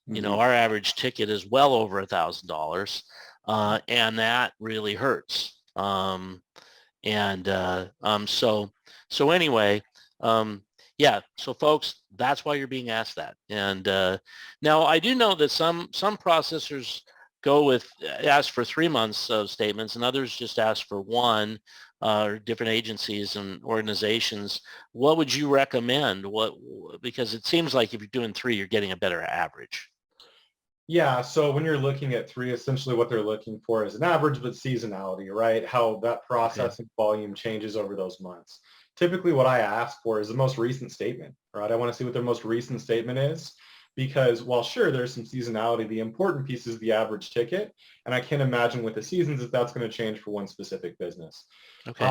Mm-hmm. Our average ticket is well over $1,000, and that really hurts. So anyway, so folks, that's why you're being asked that. And now I do know that some processors ask for 3 months of statements and others just ask for one, or different agencies and organizations. What would you recommend? Because it seems like if you're doing 3, you're getting a better average. Yeah, so when you're looking at 3, essentially what they're looking for is an average, but seasonality, right? How that processing volume changes over those months. typically what I ask for is the most recent statement, right? I want to see what their most recent statement is, because while sure, there's some seasonality, the important piece is the average ticket. And I can't imagine with the seasons that that's going to change for one specific business. Okay.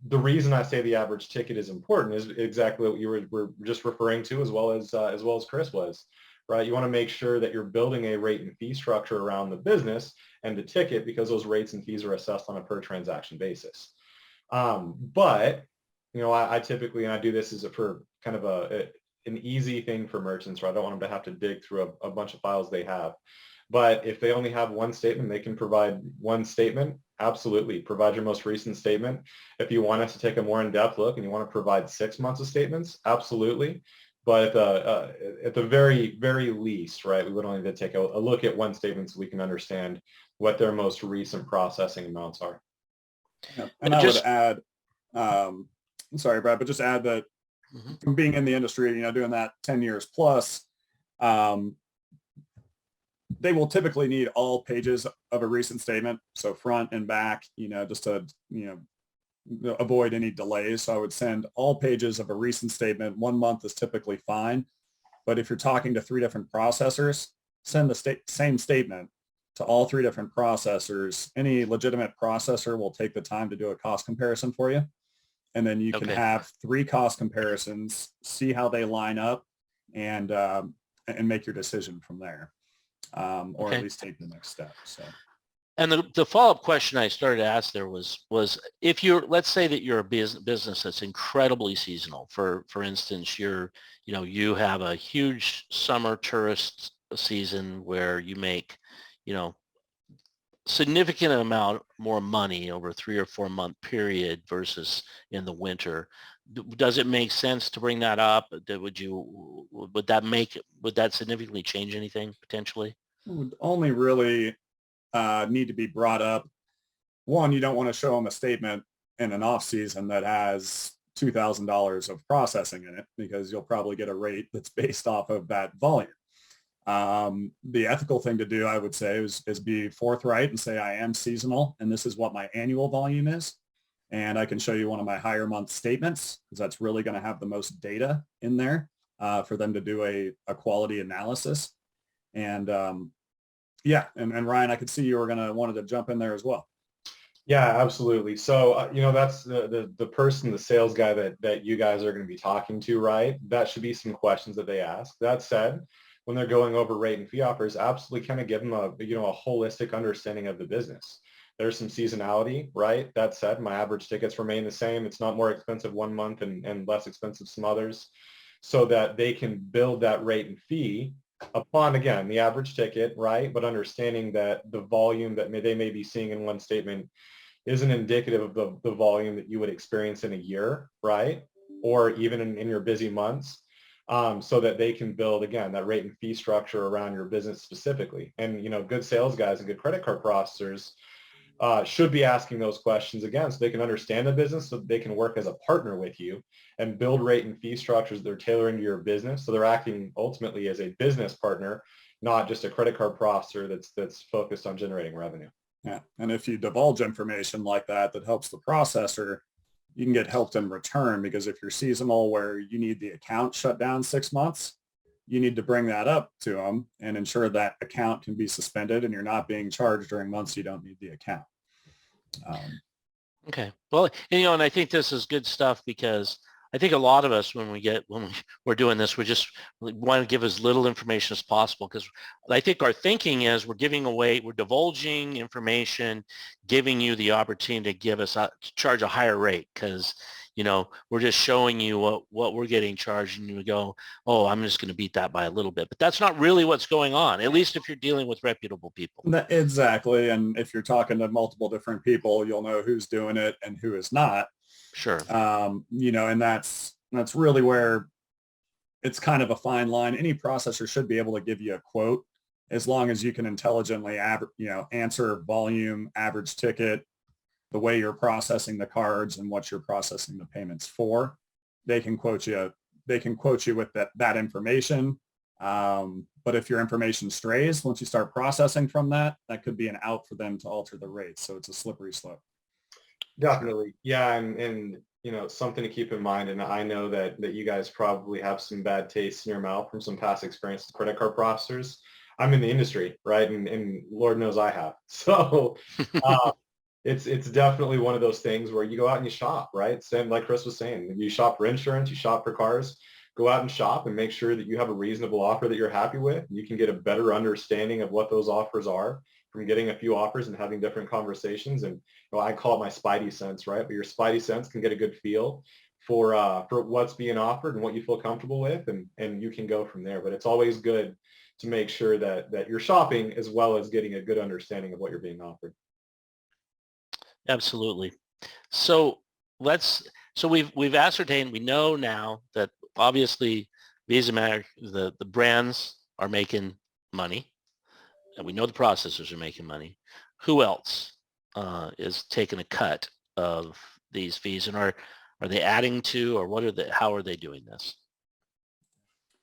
The reason I say the average ticket is important is exactly what you were just referring to, as well as Chris was, right? You want to make sure that you're building a rate and fee structure around the business and the ticket, because those rates and fees are assessed on a per transaction basis. But I typically, and I do this as for kind of an easy thing for merchants, right? I don't want them to have to dig through a bunch of files they have. But if they only have one statement, they can provide one statement. Absolutely. Provide your most recent statement. If you want us to take a more in-depth look and you want to provide 6 months of statements, absolutely. But at the very, very least, right, we would only need to take a look at one statement so we can understand what their most recent processing amounts are. Yeah. And I would add, I'm sorry, Brad, but just add that from being in the industry, doing that 10 years plus, they will typically need all pages of a recent statement. So front and back, just to, avoid any delays. So I would send all pages of a recent statement. 1 month is typically fine. But if you're talking to 3 different processors, send the same statement to all 3 different processors. Any legitimate processor will take the time to do a cost comparison for you. And then you can have 3 cost comparisons, see how they line up, and make your decision from there, or at least take the next step. So. And the follow-up question I started to ask there was if let's say that you're a business that's incredibly seasonal. For instance, you have a huge summer tourist season where you make, significant amount more money over a 3 or 4 month period versus in the winter. Does it make sense to bring that up? Would that significantly change anything potentially? It would only really need to be brought up. One, you don't want to show them a statement in an off season that has $2,000 of processing in it, because you'll probably get a rate that's based off of that volume. The ethical thing to do, I would say, is be forthright and say, I am seasonal and this is what my annual volume is. And I can show you one of my higher month statements, because that's really going to have the most data in there for them to do a quality analysis. And and Ryan, I could see you were wanted to jump in there as well. Yeah, absolutely. So, that's the person, the sales guy that you guys are going to be talking to, right? That should be some questions that they ask. That said, when they're going over rate and fee offers, absolutely kind of give them a holistic understanding of the business. There's some seasonality, right? That said, my average tickets remain the same. It's not more expensive 1 month and less expensive some others, so that they can build that rate and fee upon, again, the average ticket, right? But understanding that the volume that they may be seeing in one statement isn't indicative of the volume that you would experience in a year, right? Or even in your busy months, so that they can build, again, that rate and fee structure around your business specifically. And, good sales guys and good credit card processors should be asking those questions, again, so they can understand the business, so that they can work as a partner with you and build rate and fee structures that are tailoring to your business. So they're acting ultimately as a business partner, not just a credit card processor that's focused on generating revenue. Yeah. And if you divulge information like that helps the processor, you can get helped in return, because if you're seasonal where you need the account shut down 6 months, you need to bring that up to them and ensure that account can be suspended and you're not being charged during months you don't need the account. Okay. Well, and I think this is good stuff, because I think a lot of us, when we're doing this, we just want to give as little information as possible, because I think our thinking is we're divulging information, giving you the opportunity to charge a higher rate, because we're just showing you what we're getting charged, and you go, oh, I'm just going to beat that by a little bit. But that's not really what's going on, at least if you're dealing with reputable people. Exactly. And if you're talking to multiple different people, you'll know who's doing it and who is not. Sure. And that's really where it's kind of a fine line. Any processor should be able to give you a quote, as long as you can intelligently answer volume, average ticket, the way you're processing the cards and what you're processing the payments for. They can quote you with that information. But if your information strays, once you start processing from that could be an out for them to alter the rates. So it's a slippery slope. Definitely. Yeah. And something to keep in mind, and I know that you guys probably have some bad taste in your mouth from some past experiences with credit card processors. I'm in the industry, right? And Lord knows I have. So it's definitely one of those things where you go out and you shop, right? Same like Chris was saying, you shop for insurance, you shop for cars, go out and shop and make sure that you have a reasonable offer that you're happy with. You can get a better understanding of what those offers are from getting a few offers and having different conversations. And I call it my spidey sense, right? But your spidey sense can get a good feel for what's being offered and what you feel comfortable with, and you can go from there. But it's always good to make sure that you're shopping as well as getting a good understanding of what you're being offered. Absolutely. So we've ascertained, we know now that obviously Visa, the brands are making money, and we know the processors are making money. Who else is taking a cut of these fees, and are they adding to, or how are they doing this?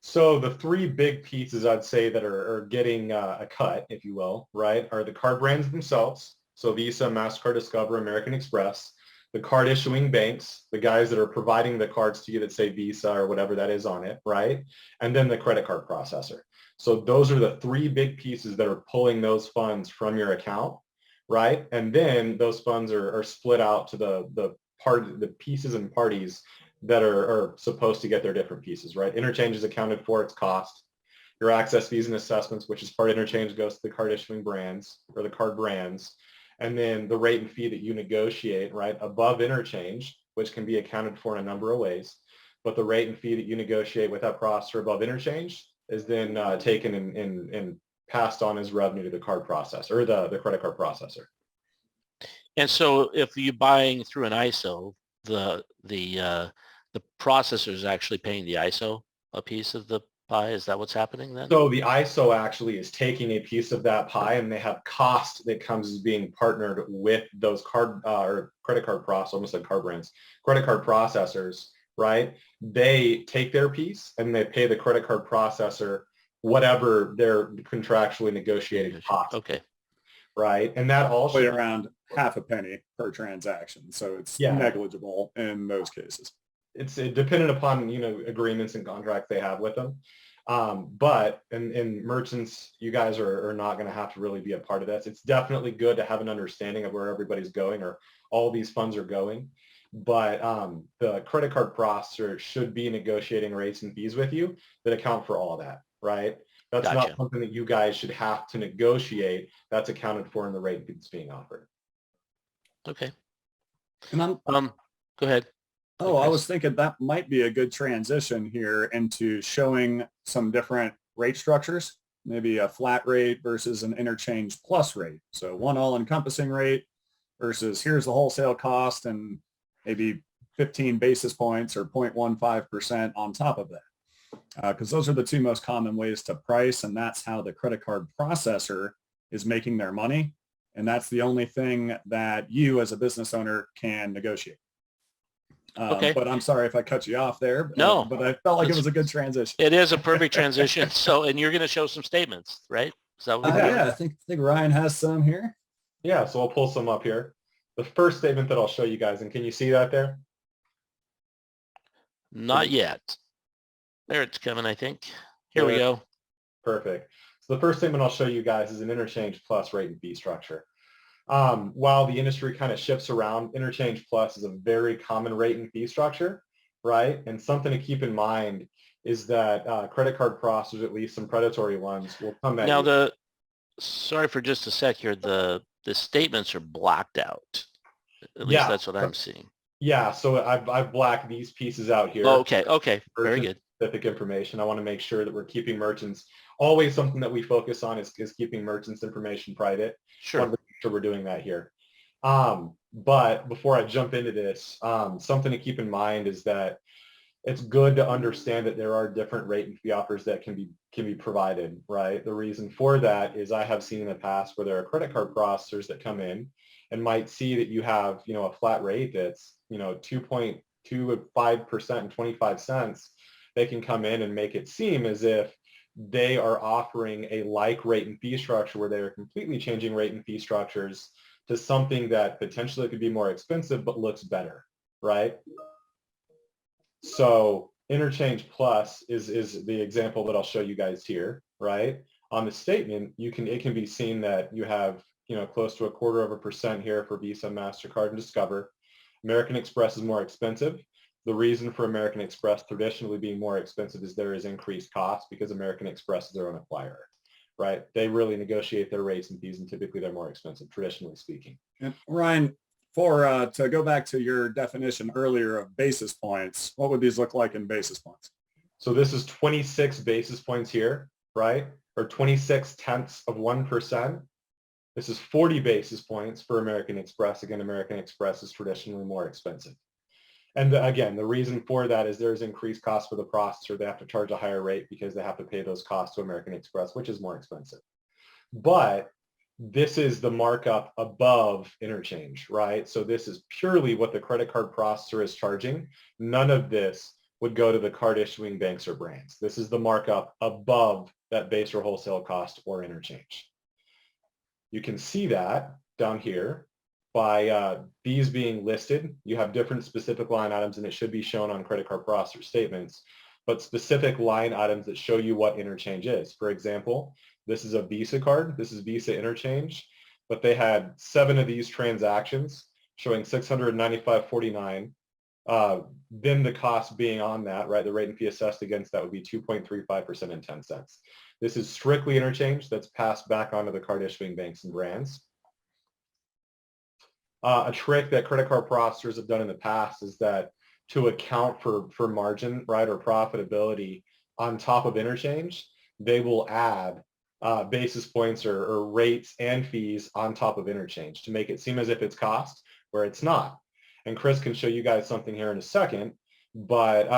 So the three big pieces I'd say that are getting a cut, if you will, right, are the card brands themselves. So Visa, MasterCard, Discover, American Express, the card issuing banks, the guys that are providing the cards to you that say Visa or whatever that is on it, right? And then the credit card processor. So those are the three big pieces that are pulling those funds from your account, right? And then those funds are split out to the pieces and parties that are supposed to get their different pieces, right? Interchange is accounted for its cost. Your access fees and assessments, which is part interchange, goes to the card issuing brands or the card brands. And then the rate and fee that you negotiate, right, above interchange, which can be accounted for in a number of ways. But the rate and fee that you negotiate with that processor above interchange is then taken and passed on as revenue to the card processor or the credit card processor. And so if you're buying through an ISO, the processor is actually paying the ISO a piece of the pie. Is that what's happening then? So the ISO actually is taking a piece of that pie, and they have cost that comes as being partnered with those card or credit card processors, almost like card brands, credit card processors, right? They take their piece and they pay the credit card processor whatever their contractually negotiated cost. Okay. Right. And that also around half a penny per transaction. So it's negligible in those cases. It's dependent upon, agreements and contracts they have with them. But in merchants, you guys are not going to have to really be a part of this. It's definitely good to have an understanding of where everybody's going or all these funds are going. But the credit card processor should be negotiating rates and fees with you that account for all of that, right? That's Gotcha. not something that you guys should have to negotiate. That's accounted for in the rate that's being offered. Okay. And go ahead. Oh, I was thinking that might be a good transition here into showing some different rate structures, maybe a flat rate versus an interchange plus rate. So one all-encompassing rate versus here's the wholesale cost and maybe 15 basis points or 0.15% on top of that. Because those are the two most common ways to price, and that's how the credit card processor is making their money. And that's the only thing that you as a business owner can negotiate. Okay. But I'm sorry if I cut you off there. No. But I felt like it was a good transition. It is a perfect transition. So, and you're going to show some statements, right? Is that what I think Ryan has some here. Yeah, so I'll pull some up here. The first statement that I'll show you guys, and can you see that there? Not yet. There it's coming, I think. Here we go. Perfect. So the first statement I'll show you guys is an interchange plus rate and fee structure. While the industry kind of shifts around, interchange plus is a very common rate and fee structure, right? And something to keep in mind is that credit card processors, at least some predatory ones, will come at now. Sorry for just a sec here. The statements are blacked out. At least that's what I'm seeing. Yeah, so I've blacked these pieces out here. Oh, okay. Very good. Specific information. I want to make sure that we're keeping merchants. Always something that we focus on is keeping merchants' information private. Sure. I want to make sure we're doing that here. But before I jump into this, something to keep in mind is that it's good to understand that there are different rate and fee offers that can be provided, right? The reason for that is I have seen in the past where there are credit card processors that come in and might see that you have, a flat rate that's, 2.25% and 25 cents. They can come in and make it seem as if they are offering a like rate and fee structure where they're completely changing rate and fee structures to something that potentially could be more expensive but looks better, right? So interchange plus is the example that I'll show you guys here, right? On the statement, it can be seen that you have, close to 0.25% here for Visa, MasterCard, and Discover. American Express is more expensive. The reason for American Express traditionally being more expensive is there is increased cost because American Express is their own acquirer, right? They really negotiate their rates and fees, and typically they're more expensive, traditionally speaking. And Ryan, to go back to your definition earlier of basis points, what would these look like in basis points? So this is 26 basis points here, right? Or 26/10 of 1%. This is 40 basis points for American Express. Again, American Express is traditionally more expensive. And again, the reason for that is there's increased cost for the processor. They have to charge a higher rate because they have to pay those costs to American Express, which is more expensive. But this is the markup above interchange, right? So this is purely what the credit card processor is charging. None of this would go to the card issuing banks or brands. This is the markup above that base or wholesale cost or interchange. You can see that down here by these being listed. You have different specific line items, and it should be shown on credit card processor statements, but specific line items that show you what interchange is. For example, this is a Visa card. This is Visa interchange, but they had 7 of these transactions showing $695.49. Then the cost being on that, right, the rate and fee assessed against that would be 2.35% and 10 cents. This is strictly interchange that's passed back onto the card issuing banks and brands. A trick that credit card processors have done in the past is that to account for margin, right, or profitability on top of interchange, they will add basis points or rates and fees on top of interchange to make it seem as if it's cost where it's not. And Chris can show you guys something here in a second, but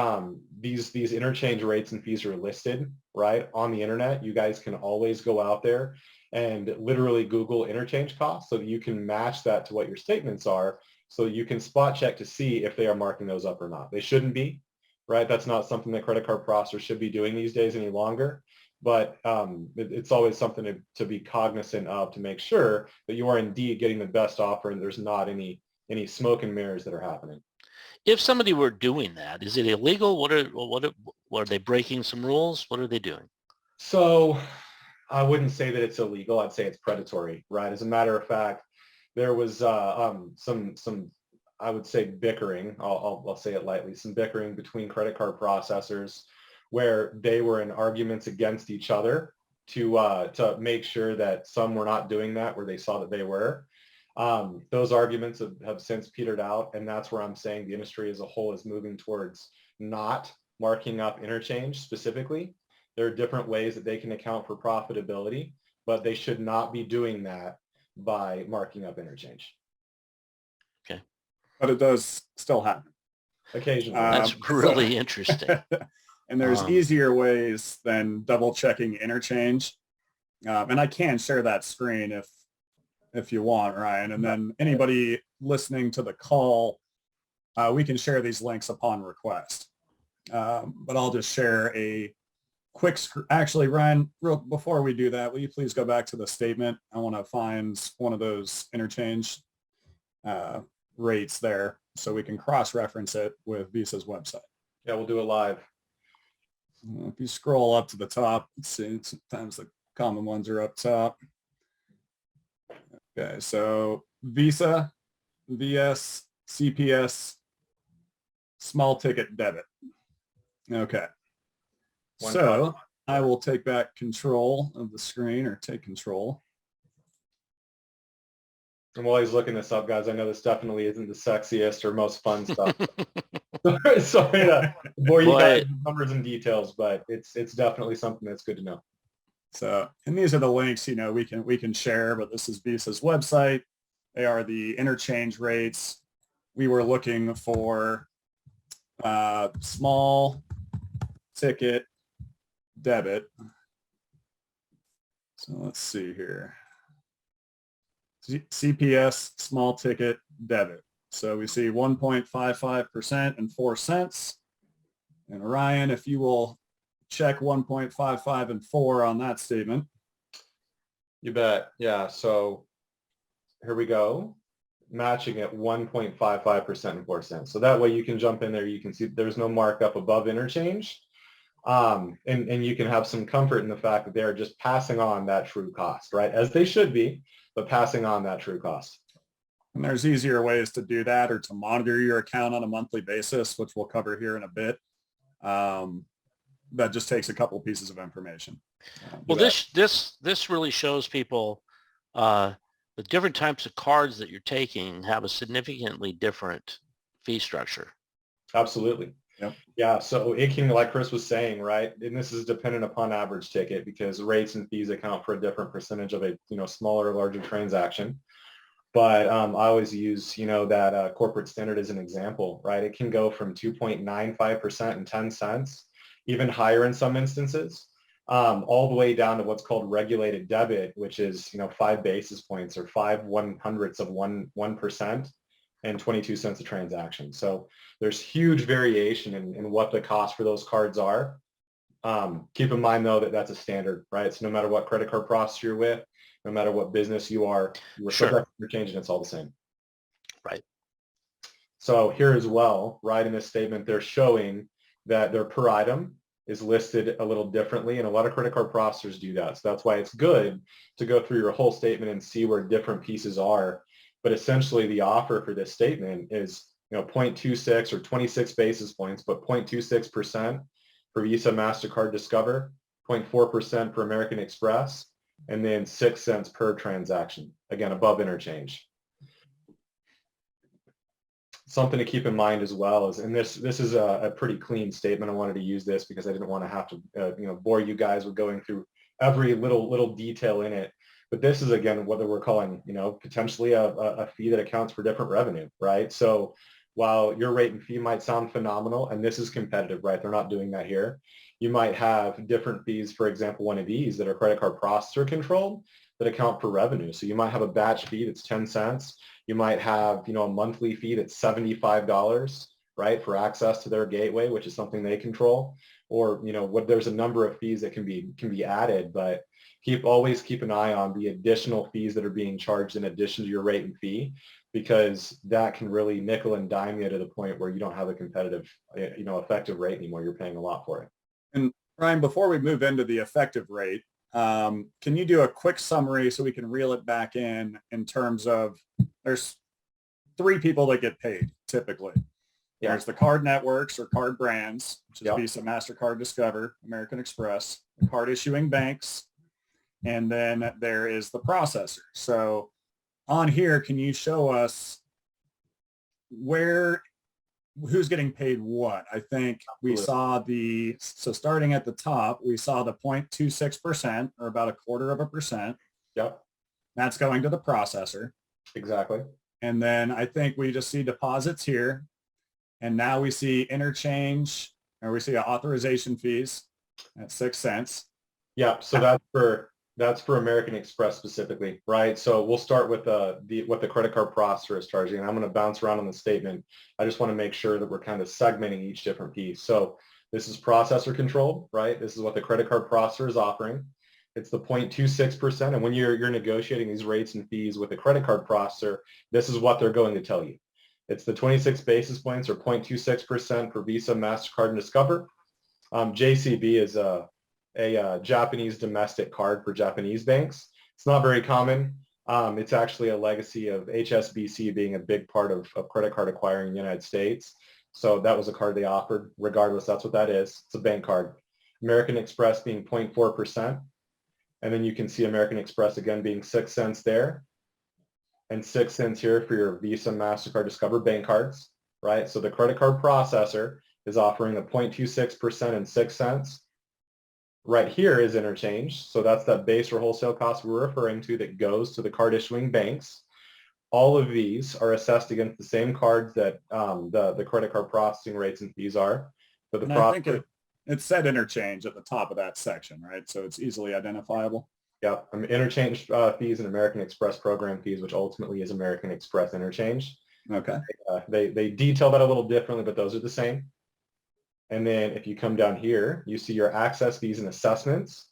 these interchange rates and fees are listed, right, on the internet. You guys can always go out there and literally Google interchange costs so that you can match that to what your statements are, so you can spot check to see if they are marking those up or not. They shouldn't be, right? That's not something that credit card processors should be doing these days any longer, but it's always something to be cognizant of to make sure that you are indeed getting the best offer and there's not any smoke and mirrors that are happening. If somebody were doing that, is it illegal? What are they breaking some rules? What are they doing? So I wouldn't say that it's illegal. I'd say it's predatory, right? As a matter of fact, there was some I would say bickering. I'll say it lightly. Some bickering between credit card processors, where they were in arguments against each other to make sure that some were not doing that where they saw that they were. Those arguments have since petered out, and that's where I'm saying the industry as a whole is moving towards not marking up interchange specifically. There are different ways that they can account for profitability, but they should not be doing that by marking up interchange. Okay. But it does still happen. Occasionally. That's really interesting. And there's easier ways than double checking interchange. And I can share that screen if you want, Ryan. And then anybody listening to the call, we can share these links upon request. But I'll just share a quick actually, Ryan, before we do that, will you please go back to the statement? I want to find one of those interchange rates there so we can cross-reference it with Visa's website. Yeah, we'll do it live. If you scroll up to the top, let's see, sometimes the common ones are up top. Okay, so Visa, VS, CPS, small ticket debit. Okay. So I will take back control of the screen, or take control. And while he's looking this up, guys, I know this definitely isn't the sexiest or most fun stuff. Sorry to bore you guys with numbers and details, but it's definitely something that's good to know. So, and these are the links, we can share, but this is Visa's website. They are the interchange rates. We were looking for small ticket debit. So let's see here. CPS small ticket debit. So we see 1.55% and 4 cents. And Ryan, if you will check 1.55 and 4 on that statement. You bet. Yeah. So here we go. matching at 1.55% and 4 cents. So that way you can jump in there. You can see there's no markup above interchange. And you can have some comfort in the fact that they're just passing on that true cost, right? As they should be, but passing on that true cost. And there's easier ways to do that or to monitor your account on a monthly basis, which we'll cover here in a bit. That just takes a couple pieces of information. Well, this really shows people the different types of cards that you're taking have a significantly different fee structure. Absolutely. Yep. Yeah. So it can, like Chris was saying, right? And this is dependent upon average ticket because rates and fees account for a different percentage of a, smaller or larger transaction. But I always use, that corporate standard as an example, right? It can go from 2.95% and 10 cents, even higher in some instances, all the way down to what's called regulated debit, which is, 5 basis points or 5/100ths of 1% and 22 cents a transaction. So there's huge variation in what the cost for those cards are. Keep in mind, though, that that's a standard, right? So no matter what credit card processor you're with, no matter what business you are Sure. Interchange, and it's all the same. Right. So here as well, right, in this statement, they're showing that their per item is listed a little differently, and a lot of credit card processors do that. So that's why it's good to go through your whole statement and see where different pieces are. But essentially, the offer for this statement is 0.26 or 26 basis points, but 0.26% for Visa, MasterCard, Discover, 0.4% for American Express, and then 6 cents per transaction, again, above interchange. Something to keep in mind as well is, and this is a pretty clean statement. I wanted to use this because I didn't want to have to bore you guys with going through every little detail in it. But this is, again, what we're calling, potentially a fee that accounts for different revenue, right? So while your rate and fee might sound phenomenal, and this is competitive, right? They're not doing that here. You might have different fees, for example, one of these that are credit card processor controlled that account for revenue. So you might have a batch fee that's 10 cents. You might have, a monthly fee that's $75, right, for access to their gateway, which is something they control. Or, there's a number of fees that can be added, but always keep an eye on the additional fees that are being charged in addition to your rate and fee, because that can really nickel and dime you to the point where you don't have a competitive, effective rate anymore. You're paying a lot for it. And Ryan, before we move into the effective rate, can you do a quick summary so we can reel it back in terms of there's 3 people that get paid typically. Yeah. There's the card networks or card brands, which is Visa, MasterCard, Discover, American Express, the card issuing banks, and then there is the processor. So on here, can you show us who's getting paid what? I think we saw so starting at the top, we saw the 0.26% or about 0.25%. Yep. That's going to the processor. Exactly. And then I think we just see deposits here. And now we see interchange, or we see authorization fees at 6 cents. Yeah. So that's for American Express specifically, right? So we'll start with what the credit card processor is charging. And I'm going to bounce around on the statement. I just want to make sure that we're kind of segmenting each different piece. So this is processor controlled, right? This is what the credit card processor is offering. It's the 0.26%. And when you're negotiating these rates and fees with a credit card processor, this is what they're going to tell you. It's the 26 basis points or 0.26% for Visa, MasterCard, and Discover. JCB is a Japanese domestic card for Japanese banks. It's not very common. It's actually a legacy of HSBC being a big part of credit card acquiring in the United States. So that was a card they offered. Regardless, that's what that is. It's a bank card. American Express being 0.4%. And then you can see American Express again being 6 cents there. And 6 cents here for your Visa, MasterCard, Discover bank cards, right? So the credit card processor is offering a 0.26% and 6 cents. Right here is interchange. So that's that base or wholesale cost we're referring to that goes to the card issuing banks. All of these are assessed against the same cards that the credit card processing rates and fees are. But I think it said interchange at the top of that section, right? So it's easily identifiable. Yeah, interchange fees and American Express program fees, which ultimately is American Express interchange. Okay. They detail that a little differently, but those are the same. And then if you come down here, you see your access fees and assessments.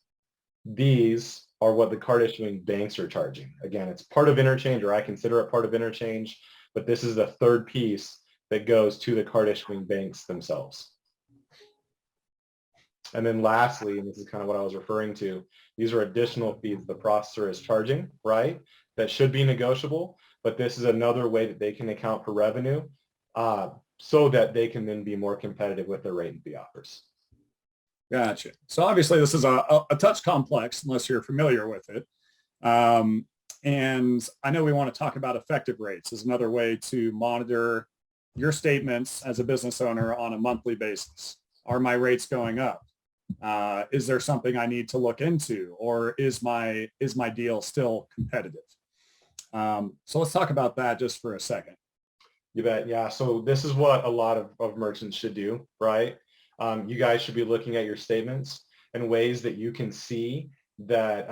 These are what the card issuing banks are charging. Again, it's part of interchange, or I consider it part of interchange, but this is the third piece that goes to the card issuing banks themselves. And then lastly, and this is kind of what I was referring to, these are additional fees the processor is charging, right? That should be negotiable, but this is another way that they can account for revenue so that they can then be more competitive with their rate and fee offers. Gotcha. So obviously this is a touch complex unless you're familiar with it. And I know we want to talk about effective rates as another way to monitor your statements as a business owner on a monthly basis. Are my rates going up? Is there something I need to look into, or is my deal still competitive? So let's talk about that just for a second. You bet. Yeah. So this is what a lot of merchants should do, right? You guys should be looking at your statements and ways that you can see that,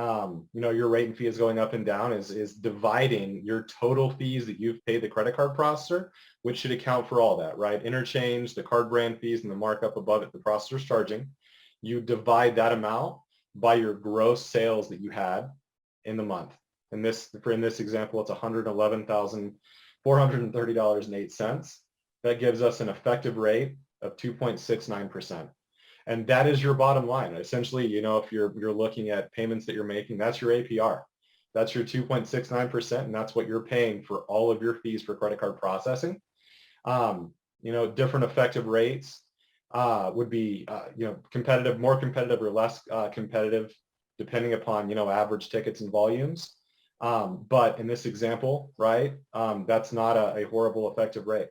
your rate and fee is going up and down is dividing your total fees that you've paid the credit card processor, which should account for all that, right? Interchange, the card brand fees, and the markup above it the processor's charging. You divide that amount by your gross sales that you had in the month. In this example, it's $111,430.08. That gives us an effective rate of 2.69%. And that is your bottom line. Essentially, if you're looking at payments that you're making, that's your APR. That's your 2.69%, and that's what you're paying for all of your fees for credit card processing. Different effective rates would be, competitive, more competitive or less competitive, depending upon, average tickets and volumes. But in this example, right, that's not a horrible effective rate.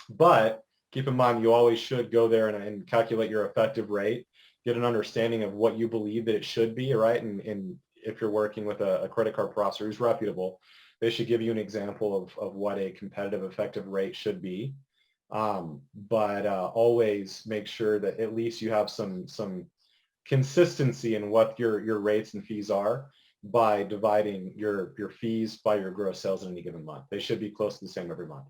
But keep in mind, you always should go there and calculate your effective rate, get an understanding of what you believe that it should be, right? And if you're working with a credit card processor who's reputable, they should give you an example of what a competitive effective rate should be. But always make sure that at least you have some consistency in what your rates and fees are by dividing your fees by your gross sales in any given month. They should be close to the same every month.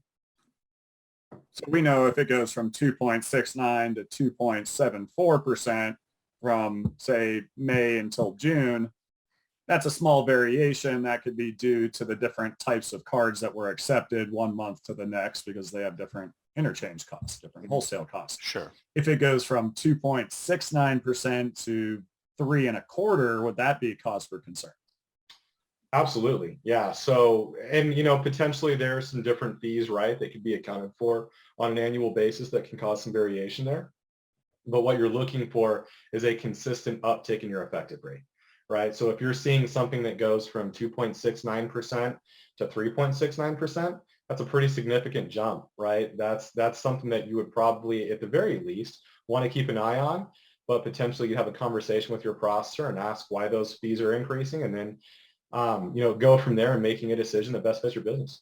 So we know if it goes from 2.69 to 2.74% from, say, May until June, that's a small variation. That could be due to the different types of cards that were accepted one month to the next because they have different interchange costs, different wholesale costs. Sure. If it goes from 2.69% to 3.25%, would that be cause for concern? Absolutely. Yeah. So, and, potentially there are some different fees, right, that could be accounted for on an annual basis that can cause some variation there. But what you're looking for is a consistent uptick in your effective rate, right? So if you're seeing something that goes from 2.69% to 3.69%, that's a pretty significant jump, right? That's something that you would probably, at the very least, want to keep an eye on, but potentially you have a conversation with your processor and ask why those fees are increasing, and then go from there and making a decision that best fits your business.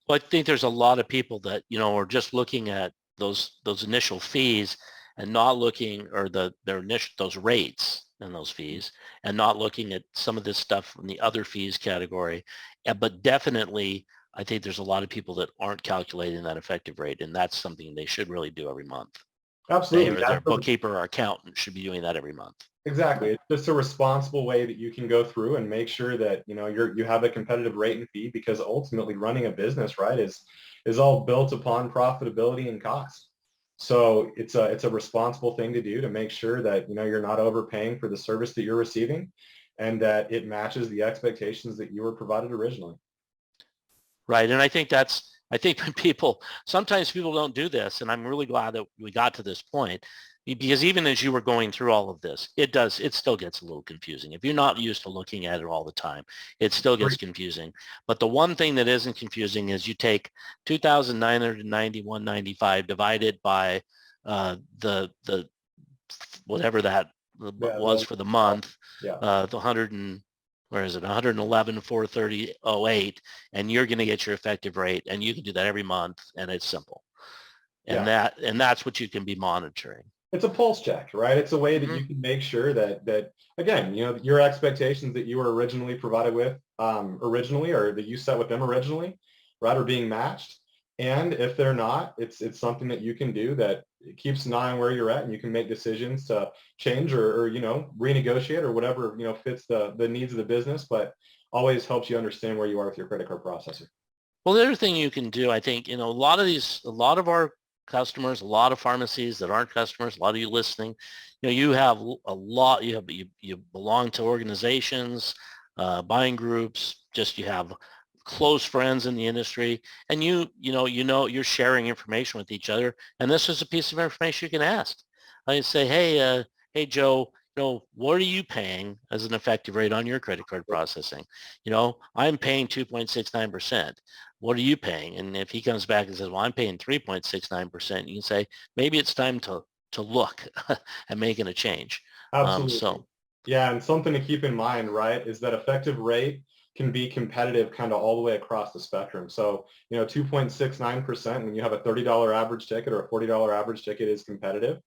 Well, I think there's a lot of people that, are just looking at those initial fees and not looking, or those rates and those fees, and not looking at some of this stuff in the other fees category. But definitely, I think there's a lot of people that aren't calculating that effective rate, and that's something they should really do every month. Absolutely. Their bookkeeper or accountant should be doing that every month. Exactly. It's just a responsible way that you can go through and make sure that, you have a competitive rate and fee, because ultimately running a business, right, is all built upon profitability and cost. So it's a responsible thing to do to make sure that, you're not overpaying for the service that you're receiving, and that it matches the expectations that you were provided originally. Right. And I think sometimes people don't do this. And I'm really glad that we got to this point, because even as you were going through all of this, it still gets a little confusing. If you're not used to looking at it all the time, it still gets confusing. But the one thing that isn't confusing is you take 2,991.95 divided by the whatever that was for the month, the 111,430.08, and you're going to get your effective rate, and you can do that every month, and it's simple. And that's what you can be monitoring. It's a pulse check, right? It's a way that you can make sure that again, your expectations that you were originally provided with or that you set with them originally, right, are being matched. And if they're not, it's something that you can do that keeps an eye on where you're at, and you can make decisions to change or renegotiate or whatever, fits the needs of the business, but always helps you understand where you are with your credit card processor. Well, the other thing you can do, I think, a lot of our customers, a lot of pharmacies that aren't customers, a lot of you listening, you have a lot, you belong to organizations, buying groups, just you have close friends in the industry, and you're sharing information with each other. And this is a piece of information you can ask. I say, hey, Joe, what are you paying as an effective rate on your credit card processing? I'm paying 2.69%. What are you paying? And if he comes back and says, well, I'm paying 3.69%, you can say, maybe it's time to look at making a change. Absolutely. Yeah, and something to keep in mind, right, is that effective rate can be competitive kind of all the way across the spectrum. So, 2.69% when you have a $30 average ticket or a $40 average ticket is competitive,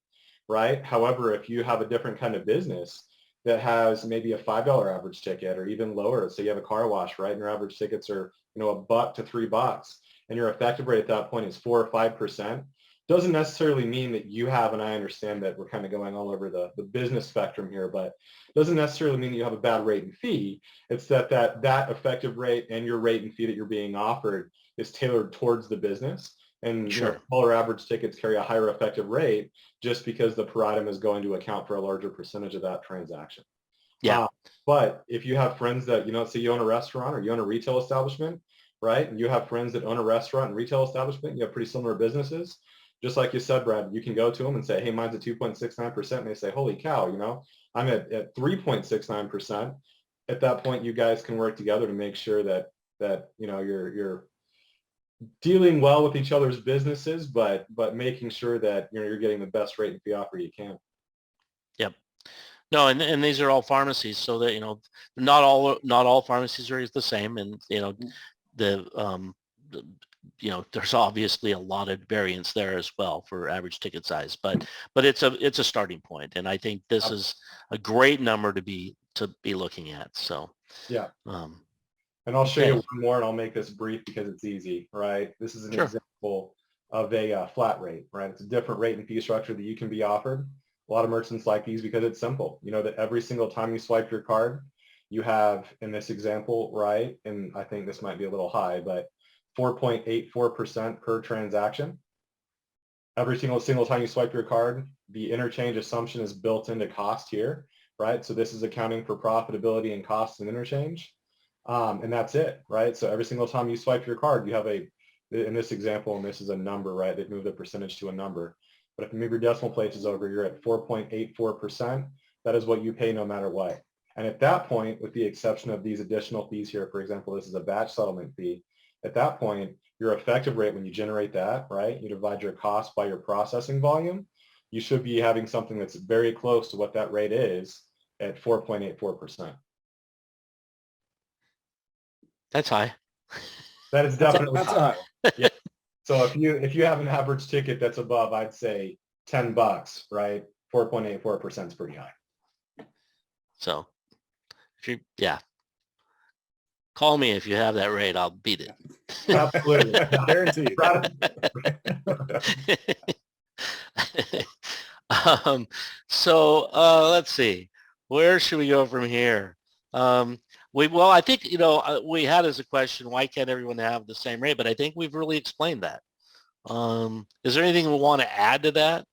right? However, if you have a different kind of business that has maybe a $5 average ticket or even lower, so you have a car wash, right, and your average tickets are, $1 to $3, and your effective rate at that point is 4 or 5%, doesn't necessarily mean that you have, and I understand that we're kind of going all over the business spectrum here, but doesn't necessarily mean that you have a bad rate and fee. It's that effective rate and your rate and fee that you're being offered is tailored towards the business. And Sure. Smaller average tickets carry a higher effective rate just because the per item is going to account for a larger percentage of that transaction. Yeah. But if you have friends that, say you own a restaurant or you own a retail establishment, right? And you have friends that own a restaurant and retail establishment, you have pretty similar businesses. Just like you said, Brad, you can go to them and say, hey, mine's at 2.69%. And they say, holy cow, I'm at 3.69%. At that point, you guys can work together to make sure that you're dealing well with each other's businesses, but making sure that you're getting the best rate and fee offer you can. Yep. No, and these are all pharmacies, so that not all pharmacies are the same, and there's obviously a lot of variance there as well for average ticket size, but it's a starting point, and I think this is a great number to be looking at. So yeah. And I'll show you one more, and I'll make this brief because it's easy, right? This is an example of a flat rate, right? It's a different rate and fee structure that you can be offered. A lot of merchants like these because it's simple. That every single time you swipe your card, you have, in this example, right? And I think this might be a little high, but 4.84% per transaction. Every single time you swipe your card, the interchange assumption is built into cost here, right? So this is accounting for profitability and costs and interchange. And that's it, right? So every single time you swipe your card, you have in this example, and this is a number, right? They've moved the percentage to a number. But if you move your decimal places over, you're at 4.84%. That is what you pay no matter what. And at that point, with the exception of these additional fees here, for example, this is a batch settlement fee. At that point, your effective rate, when you generate that, right, you divide your cost by your processing volume, you should be having something that's very close to what that rate is at 4.84%. That's high. That is definitely high. Yeah. So if you have an average ticket that's above, I'd say $10, right? 4.84% is pretty high. So call me if you have that rate. I'll beat it. Absolutely. Guaranteed. So let's see. Where should we go from here? I think, we had as a question, why can't everyone have the same rate? But I think we've really explained that. Is there anything we want to add to that?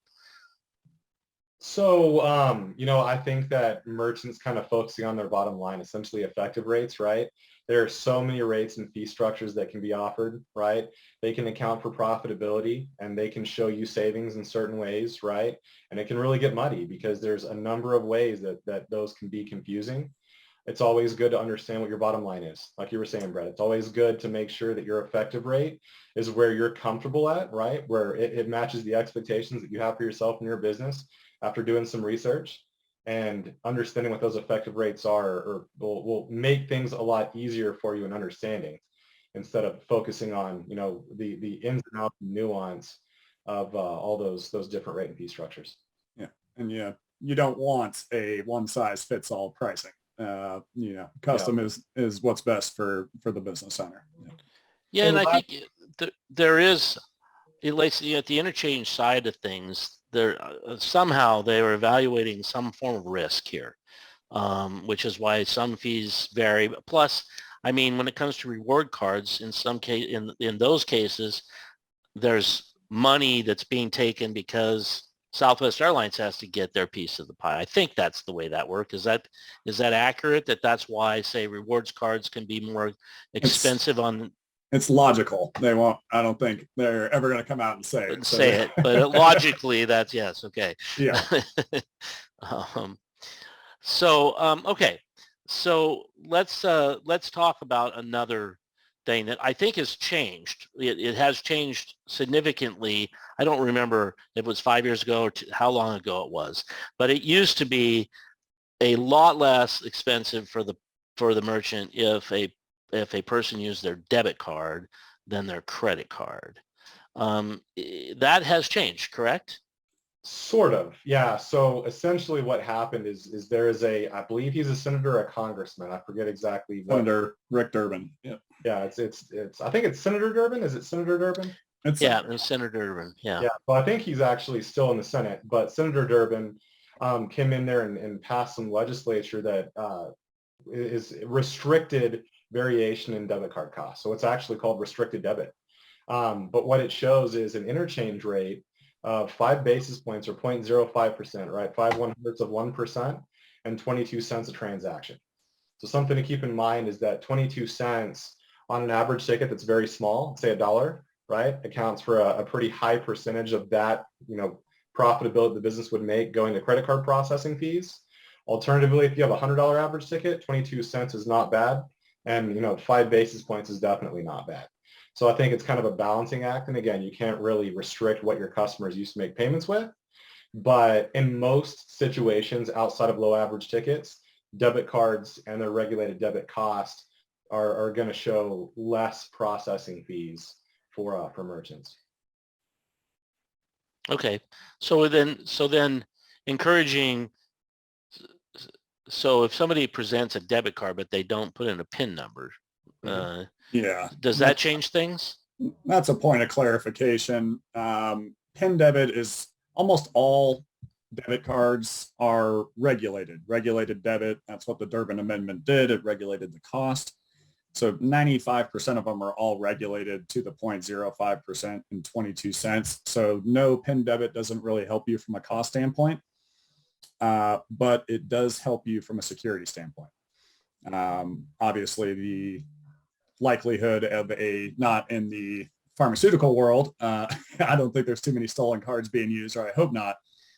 So, I think that merchants kind of focusing on their bottom line, essentially effective rates, right? There are so many rates and fee structures that can be offered, right? They can account for profitability and they can show you savings in certain ways, right? And it can really get muddy because there's a number of ways that those can be confusing. It's always good to understand what your bottom line is. Like you were saying, Brett, it's always good to make sure that your effective rate is where you're comfortable at, right? Where it matches the expectations that you have for yourself and your business after doing some research, and understanding what those effective rates are or will make things a lot easier for you in understanding instead of focusing on, the ins and outs and nuance of all those different rate and fee structures. Yeah. And you don't want a one size fits all pricing. Custom is what's best for the business owner. Yeah, and I think there is, at least at the interchange side of things, there somehow they are evaluating some form of risk here, which is why some fees vary. Plus, I mean, when it comes to reward cards, in some case, in those cases, there's money that's being taken because Southwest Airlines has to get their piece of the pie. I think that's the way that works. Is that accurate? That's why, say, rewards cards can be more expensive It's logical. They won't. I don't think they're ever going to come out and say it. But logically, that's yes. Okay. Yeah. Okay. So let's talk about another thing that I think has changed. It has changed significantly. I don't remember if it was 5 years ago or how long ago it was, but it used to be a lot less expensive for the merchant if a person used their debit card than their credit card. That has changed, correct? Sort of, yeah. So essentially what happened is there is I believe he's a senator or a congressman. I forget exactly what. Senator Rick Durbin. Yeah. Yeah, it's I think it's Senator Durbin. Is it Senator Durbin? It's Senator Durbin. Yeah. Yeah. Well, I think he's actually still in the Senate, but Senator Durbin came in there and passed some legislature that is restricted variation in debit card costs. So it's actually called restricted debit. But what it shows is an interchange rate of 5 basis points or 0.05%, right? 5/100ths of 1% and 22 cents a transaction. So something to keep in mind is that 22 cents on an average ticket that's very small, say $1, right, accounts for a pretty high percentage of that, profitability the business would make going to credit card processing fees. Alternatively, if you have a $100 average ticket, 22 cents is not bad. And, 5 basis points is definitely not bad. So I think it's kind of a balancing act. And again, you can't really restrict what your customers used to make payments with. But in most situations outside of low average tickets, debit cards and their regulated debit cost are going to show less processing fees for merchants. Okay. So then encouraging, so if somebody presents a debit card but they don't put in a PIN number, yeah, does that change things? That's a point of clarification. PIN debit is almost all debit cards are regulated debit. That's what the Durbin Amendment did. It regulated the cost. So 95% of them are all regulated to the 0.05% and 22 cents. So no PIN debit doesn't really help you from a cost standpoint, but it does help you from a security standpoint. Obviously, the likelihood of not in the pharmaceutical world, I don't think there's too many stolen cards being used, or I hope not.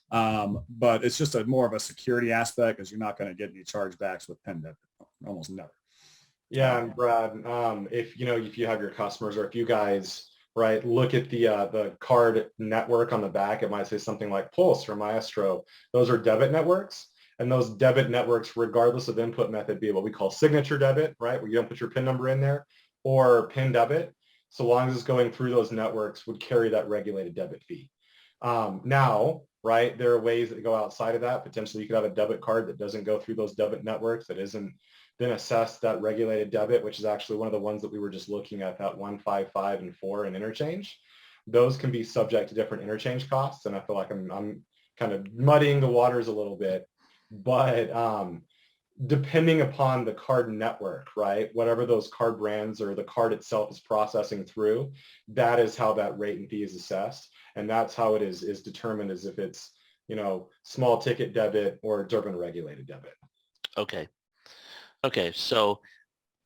But it's just more of a security aspect, because you're not going to get any chargebacks with PIN debit, almost never. Yeah, and Brad, if you have your customers, or if you guys, right, look at the card network on the back, it might say something like Pulse or Maestro. Those are debit networks, and those debit networks, regardless of input method, be what we call signature debit, right, where you don't put your PIN number in there, or PIN debit, so long as it's going through those networks, would carry that regulated debit fee. Now, right, there are ways that go outside of that. Potentially, you could have a debit card that doesn't go through those debit networks, that isn't then assess that regulated debit, which is actually one of the ones that we were just looking at, that 1, 5, 5, and 4 in interchange. Those can be subject to different interchange costs, and I feel like I'm kind of muddying the waters a little bit. But depending upon the card network, right, whatever those card brands or the card itself is processing through, that is how that rate and fee is assessed, and that's how it is determined, as if it's small ticket debit or Durbin regulated debit. Okay, so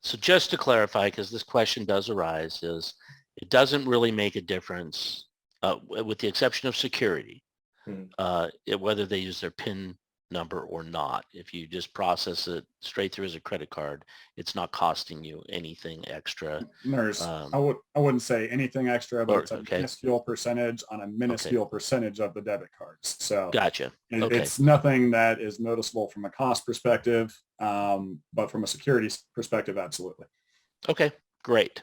just to clarify, because this question does arise, is it doesn't really make a difference, with the exception of security, whether they use their PIN number or not. If you just process it straight through as a credit card, it's not costing you anything extra. I wouldn't say anything extra, but it's a minuscule percentage on a minuscule percentage of the debit cards. So gotcha. It's nothing that is noticeable from a cost perspective, but from a security perspective, absolutely. Okay, great.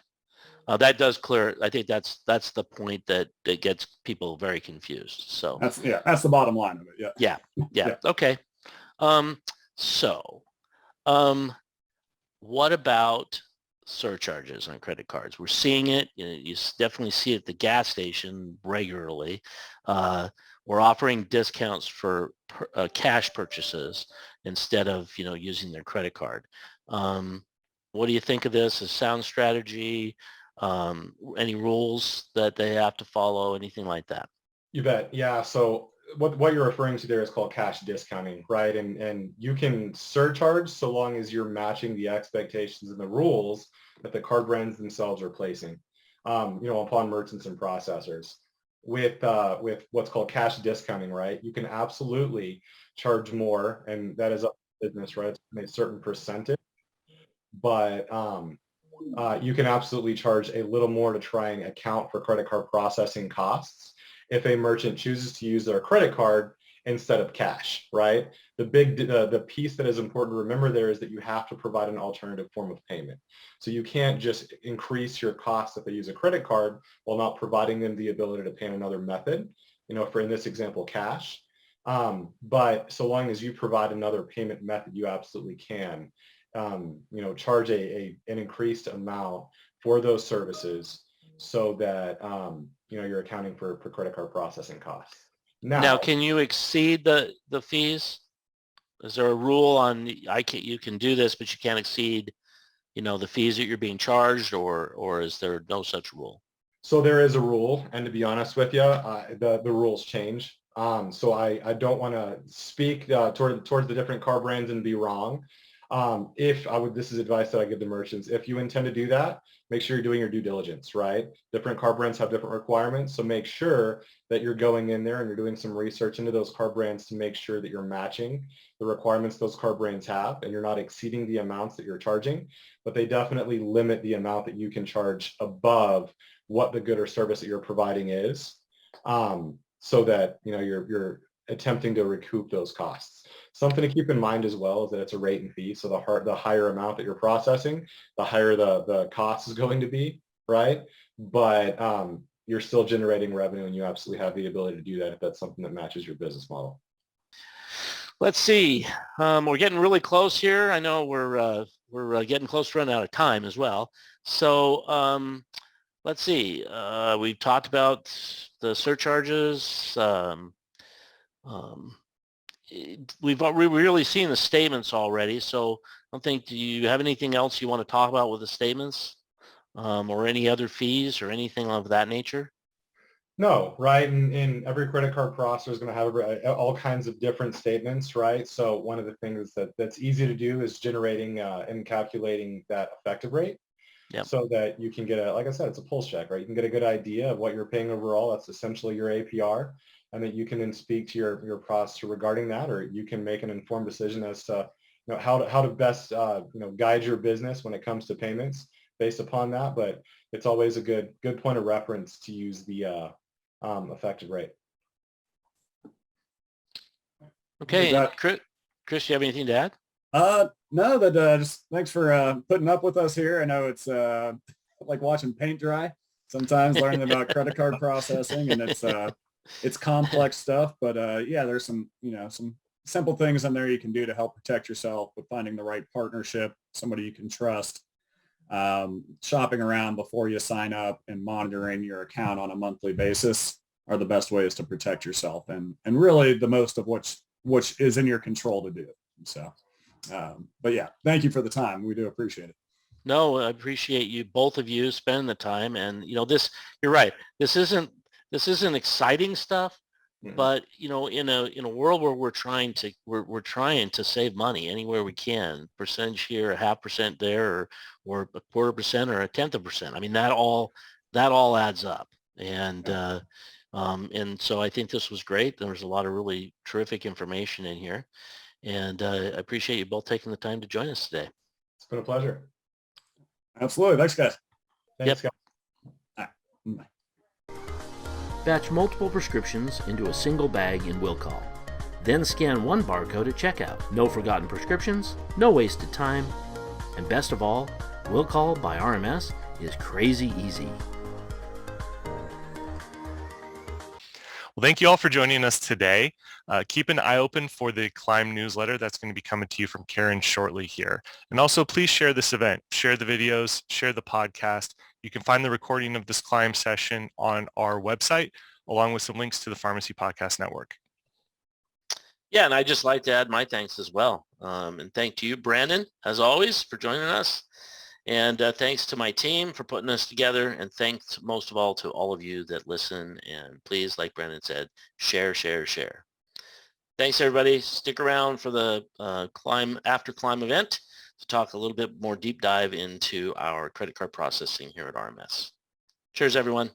That does clear. I think that's the point that gets people very confused. So that's the bottom line of it. Yeah. Okay. What about surcharges on credit cards. We're seeing it. You definitely see it at the gas station regularly. We're offering discounts for cash purchases instead of, using their credit card. What do you think of this? A sound strategy? Any rules that they have to follow? Anything like that? You bet. Yeah. So what you're referring to there is called cash discounting, right? And you can surcharge so long as you're matching the expectations and the rules that the card brands themselves are placing, upon merchants and processors. With what's called cash discounting, right? You can absolutely charge more, and that is up to business, right? It's a certain percentage, but you can absolutely charge a little more to try and account for credit card processing costs if a merchant chooses to use their credit card instead of cash, right? The piece that is important to remember there is that you have to provide an alternative form of payment. So you can't just increase your costs if they use a credit card while not providing them the ability to pay in another method, for, in this example, cash. But so long as you provide another payment method, you absolutely can, charge an increased amount for those services so that, you're accounting for credit card processing costs. Now, can you exceed the fees? Is there a rule on you can do this, but you can't exceed, the fees that you're being charged, or is there no such rule? So there is a rule, and to be honest with you, the rules change. So I don't want to speak towards the different car brands and be wrong. This is advice that I give the merchants. If you intend to do that, make sure you're doing your due diligence, right? Different car brands have different requirements. So make sure that you're going in there and you're doing some research into those car brands to make sure that you're matching the requirements those car brands have and you're not exceeding the amounts that you're charging. But they definitely limit the amount that you can charge above what the good or service that you're providing is, so that, you're attempting to recoup those costs. Something to keep in mind as well is that it's a rate and fee. So the higher amount that you're processing, the higher the cost is going to be, right? But you're still generating revenue, and you absolutely have the ability to do that if that's something that matches your business model. Let's see. We're getting really close here. I know we're getting close to running out of time as well. So let's see. We've talked about the surcharges. We've really seen the statements already, so I don't think, do you have anything else you want to talk about with the statements, or any other fees or anything of that nature? No, right? And every credit card processor is going to have all kinds of different statements, right? So one of the things that's easy to do is generating and calculating that effective rate. Yep. So that you can get like I said, it's a pulse check, right? You can get a good idea of what you're paying overall. That's essentially your APR. And that you can then speak to your processor regarding that, or you can make an informed decision as to how to best guide your business when it comes to payments based upon that. But it's always a good point of reference to use the effective rate. Okay, Chris, do you have anything to add? No, but just thanks for putting up with us here. I know it's like watching paint dry sometimes, learning about credit card processing, and it's complex stuff, but yeah, there's some simple things in there you can do to help protect yourself with finding the right partnership, somebody you can trust, shopping around before you sign up, and monitoring your account on a monthly basis are the best ways to protect yourself, and really the most of which is in your control to do. So, but yeah, thank you for the time. We do appreciate it. No, I appreciate you, both of you, spending the time. And you're right. This isn't exciting stuff, mm-hmm. But in a world where we're trying to save money anywhere we can, percentage here, a 0.5% there, or a 0.25% or a 0.1%. I mean, that all adds up. And so I think this was great. There was a lot of really terrific information in here, and I appreciate you both taking the time to join us today. It's been a pleasure. Absolutely. Thanks, guys. Thanks, yep. guys. All right. Bye. Batch multiple prescriptions into a single bag in Will Call. Then scan one barcode at checkout. No forgotten prescriptions, no wasted time, and best of all, Will Call by RMS is crazy easy. Well, thank you all for joining us today. Keep an eye open for the Climb newsletter that's going to be coming to you from Karen shortly here. And also please share this event, share the videos, share the podcast. You can find the recording of this Climb session on our website, along with some links to the Pharmacy Podcast Network. Yeah, and I'd just like to add my thanks as well. And thank you, Brandon, as always, for joining us. And thanks to my team for putting this together. And thanks most of all to all of you that listen. And please, like Brandon said, share, share, share. Thanks, everybody. Stick around for the After Climb event to talk a little bit more deep dive into our credit card processing here at RMS. Cheers, everyone.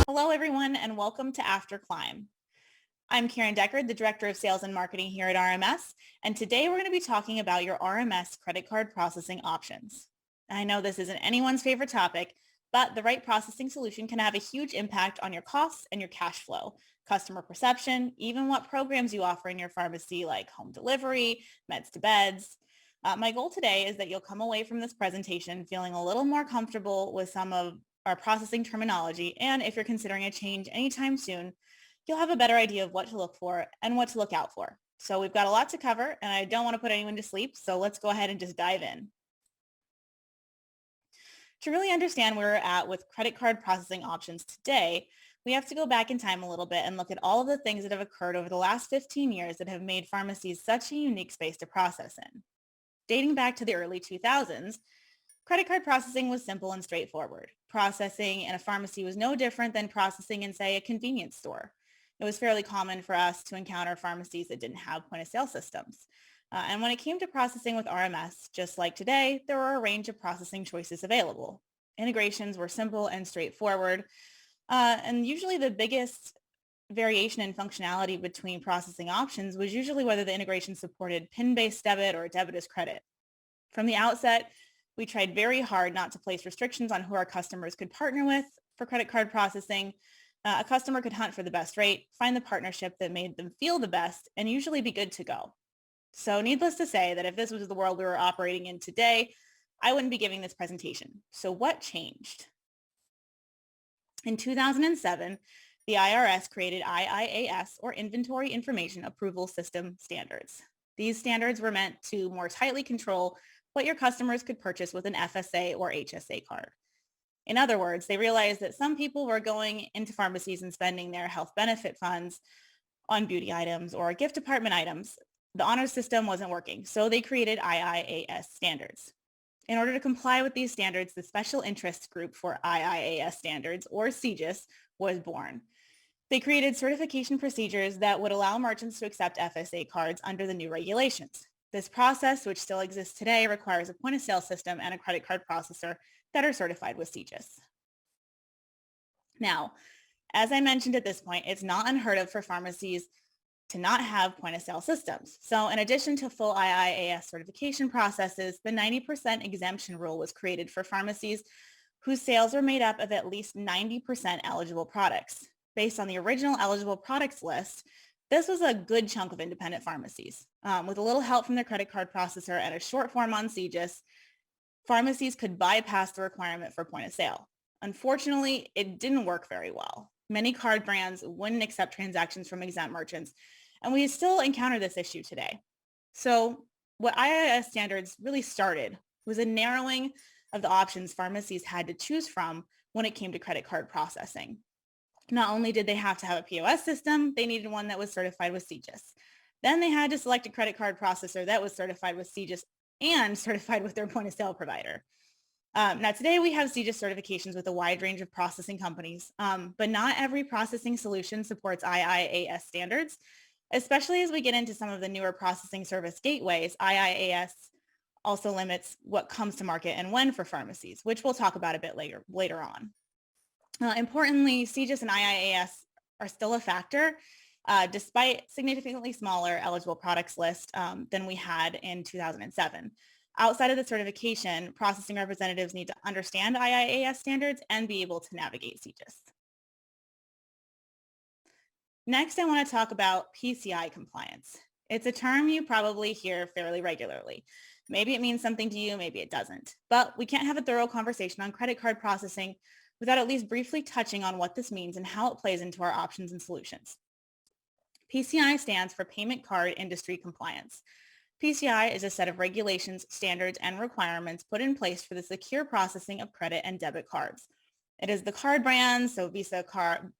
Hello, everyone, and welcome to After Climb. I'm Karen Deckard, the Director of Sales and Marketing here at RMS, and today we're going to be talking about your RMS credit card processing options. I know this isn't anyone's favorite topic, but the right processing solution can have a huge impact on your costs and your cash flow, customer perception, even what programs you offer in your pharmacy like home delivery, meds to beds. My goal today is that you'll come away from this presentation feeling a little more comfortable with some of our processing terminology, and if you're considering a change anytime soon, you'll have a better idea of what to look for and what to look out for. So we've got a lot to cover, and I don't want to put anyone to sleep, so let's go ahead and just dive in. To really understand where we're at with credit card processing options today, we have to go back in time a little bit and look at all of the things that have occurred over the last 15 years that have made pharmacies such a unique space to process in. Dating back to the early 2000s, credit card processing was simple and straightforward. Processing in a pharmacy was no different than processing in, say, a convenience store. It was fairly common for us to encounter pharmacies that didn't have point-of-sale systems. And when it came to processing with RMS, just like today, there were a range of processing choices available. Integrations were simple and straightforward. And usually the biggest variation in functionality between processing options was usually whether the integration supported PIN-based debit or debit as credit. From the outset, we tried very hard not to place restrictions on who our customers could partner with for credit card processing. A customer could hunt for the best rate, find the partnership that made them feel the best, and usually be good to go. So needless to say that if this was the world we were operating in today, I wouldn't be giving this presentation. So what changed? In 2007, the IRS created IIAS, or Inventory Information Approval System standards. These standards were meant to more tightly control what your customers could purchase with an FSA or HSA card. In other words, they realized that some people were going into pharmacies and spending their health benefit funds on beauty items or gift department items. The honor system wasn't working, so they created IIAS standards. In order to comply with these standards, the Special Interest Group for IIAS standards, or CJIS, was born. They created certification procedures that would allow merchants to accept FSA cards under the new regulations. This process, which still exists today, requires a point-of-sale system and a credit card processor that are certified with CJIS. Now, as I mentioned at this point, it's not unheard of for pharmacies to not have point-of-sale systems. So in addition to full IIAS certification processes, the 90% exemption rule was created for pharmacies whose sales were made up of at least 90% eligible products. Based on the original eligible products list, this was a good chunk of independent pharmacies. With a little help from their credit card processor and a short form on CJIS, pharmacies could bypass the requirement for point of sale. Unfortunately, it didn't work very well. Many card brands wouldn't accept transactions from exempt merchants, and we still encounter this issue today. So what IIS standards really started was a narrowing of the options pharmacies had to choose from when it came to credit card processing. Not only did they have to have a POS system, they needed one that was certified with CJIS. Then they had to select a credit card processor that was certified with CJIS and certified with their point of sale provider. Now today we have CJIS certifications with a wide range of processing companies, but not every processing solution supports IIAS standards, especially as we get into some of the newer processing service gateways. IIAS also limits what comes to market and when for pharmacies, which we'll talk about a bit later on. Importantly, CGIS and IIAS are still a factor, despite significantly smaller eligible products list than we had in 2007. Outside of the certification, processing representatives need to understand IIAS standards and be able to navigate CGIS. Next, I want to talk about PCI compliance. It's a term you probably hear fairly regularly. Maybe it means something to you, maybe it doesn't. But we can't have a thorough conversation on credit card processing without at least briefly touching on what this means and how it plays into our options and solutions. PCI stands for Payment Card Industry Compliance. PCI is a set of regulations, standards, and requirements put in place for the secure processing of credit and debit cards. It is the card brands, so Visa,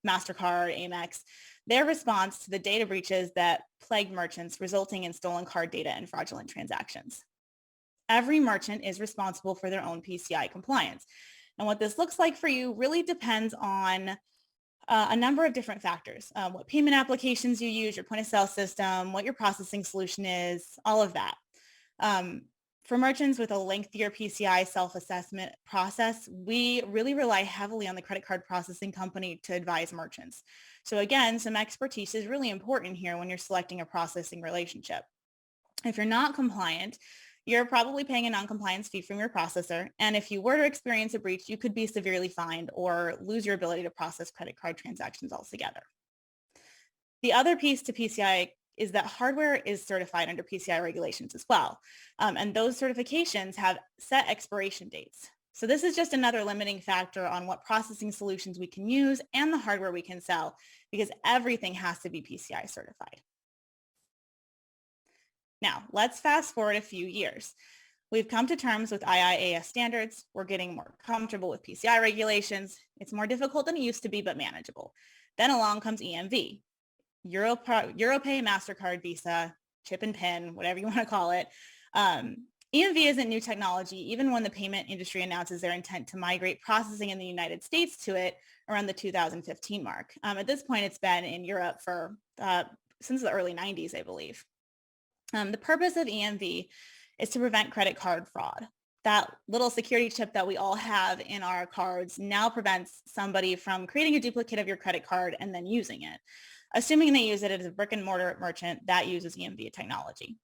MasterCard, Amex, their response to the data breaches that plagued merchants, resulting in stolen card data and fraudulent transactions. Every merchant is responsible for their own PCI compliance. And what this looks like for you really depends on a number of different factors. What payment applications you use, your point of sale system, what your processing solution is, all of that. For merchants with a lengthier PCI self-assessment process, we really rely heavily on the credit card processing company to advise merchants. So again, some expertise is really important here when you're selecting a processing relationship. If you're not compliant, you're probably paying a non-compliance fee from your processor. And if you were to experience a breach, you could be severely fined or lose your ability to process credit card transactions altogether. The other piece to PCI is that hardware is certified under PCI regulations as well. And those certifications have set expiration dates. So this is just another limiting factor on what processing solutions we can use and the hardware we can sell, because everything has to be PCI certified. Now, let's fast forward a few years. We've come to terms with IIAS standards. We're getting more comfortable with PCI regulations. It's more difficult than it used to be, but manageable. Then along comes EMV. Europay, MasterCard, Visa, chip and PIN, whatever you want to call it. EMV isn't new technology, even when the payment industry announces their intent to migrate processing in the United States to it around the 2015 mark. At this point, it's been in Europe for since the early 90s, I believe. The purpose of EMV is to prevent credit card fraud. That little security chip that we all have in our cards now prevents somebody from creating a duplicate of your credit card and then using it, assuming they use it as a brick and mortar merchant that uses EMV technology.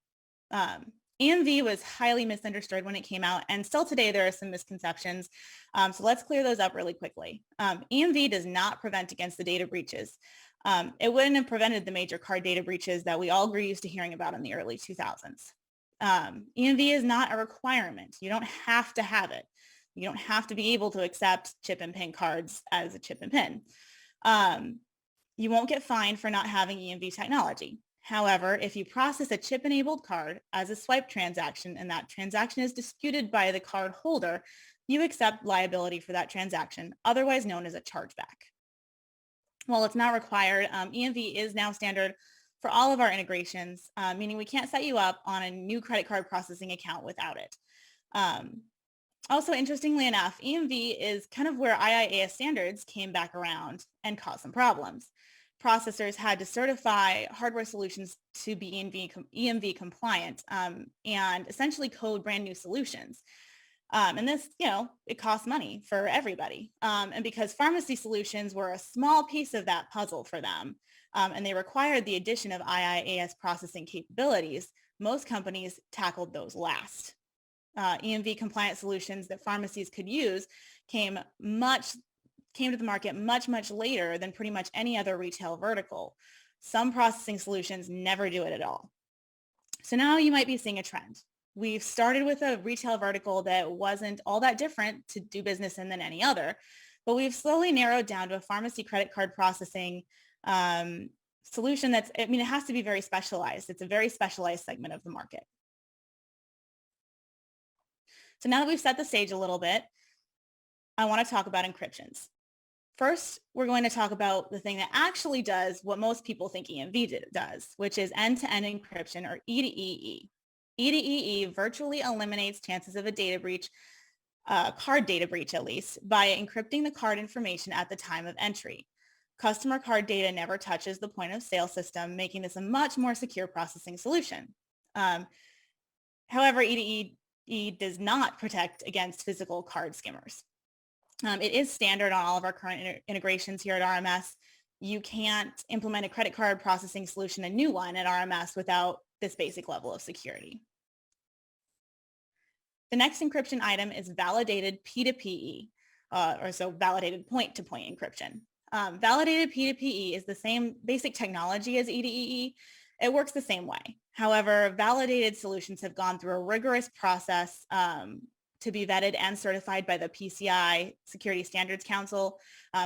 EMV was highly misunderstood when it came out, and still today there are some misconceptions. So let's clear those up really quickly. EMV does not prevent against the data breaches. It wouldn't have prevented the major card data breaches that we all grew used to hearing about in the early 2000s. EMV is not a requirement. You don't have to have it. You don't have to be able to accept chip and PIN cards as a chip and PIN. You won't get fined for not having EMV technology. However, if you process a chip-enabled card as a swipe transaction and that transaction is disputed by the card holder, you accept liability for that transaction, otherwise known as a chargeback. While it's not required, EMV is now standard for all of our integrations, meaning we can't set you up on a new credit card processing account without it. Also, interestingly enough, EMV is kind of where IIAS standards came back around and caused some problems. Processors had to certify hardware solutions to be EMV compliant and essentially code brand new solutions. And this, it costs money for everybody. And because pharmacy solutions were a small piece of that puzzle for them, and they required the addition of IIAS processing capabilities, most companies tackled those last. EMV compliant solutions that pharmacies could use came to the market much later than pretty much any other retail vertical. Some processing solutions never do it at all. So now you might be seeing a trend. We've started with a retail vertical that wasn't all that different to do business in than any other, but we've slowly narrowed down to a pharmacy credit card processing solution it has to be very specialized. It's a very specialized segment of the market. So now that we've set the stage a little bit, I want to talk about encryptions. First, we're going to talk about the thing that actually does what most people think EMV does, which is end-to-end encryption, or E2EE. E2EE virtually eliminates chances of a data breach, card data breach at least, by encrypting the card information at the time of entry. Customer card data never touches the point of sale system, making this a much more secure processing solution. However, E2EE does not protect against physical card skimmers. It is standard on all of our current integrations here at RMS. You can't implement a credit card processing solution, a new one at RMS, without this basic level of security. The next encryption item is validated P2PE, or so validated point-to-point encryption. Validated P2PE is the same basic technology as E2EE. It works the same way. However, validated solutions have gone through a rigorous process to be vetted and certified by the PCI Security Standards Council.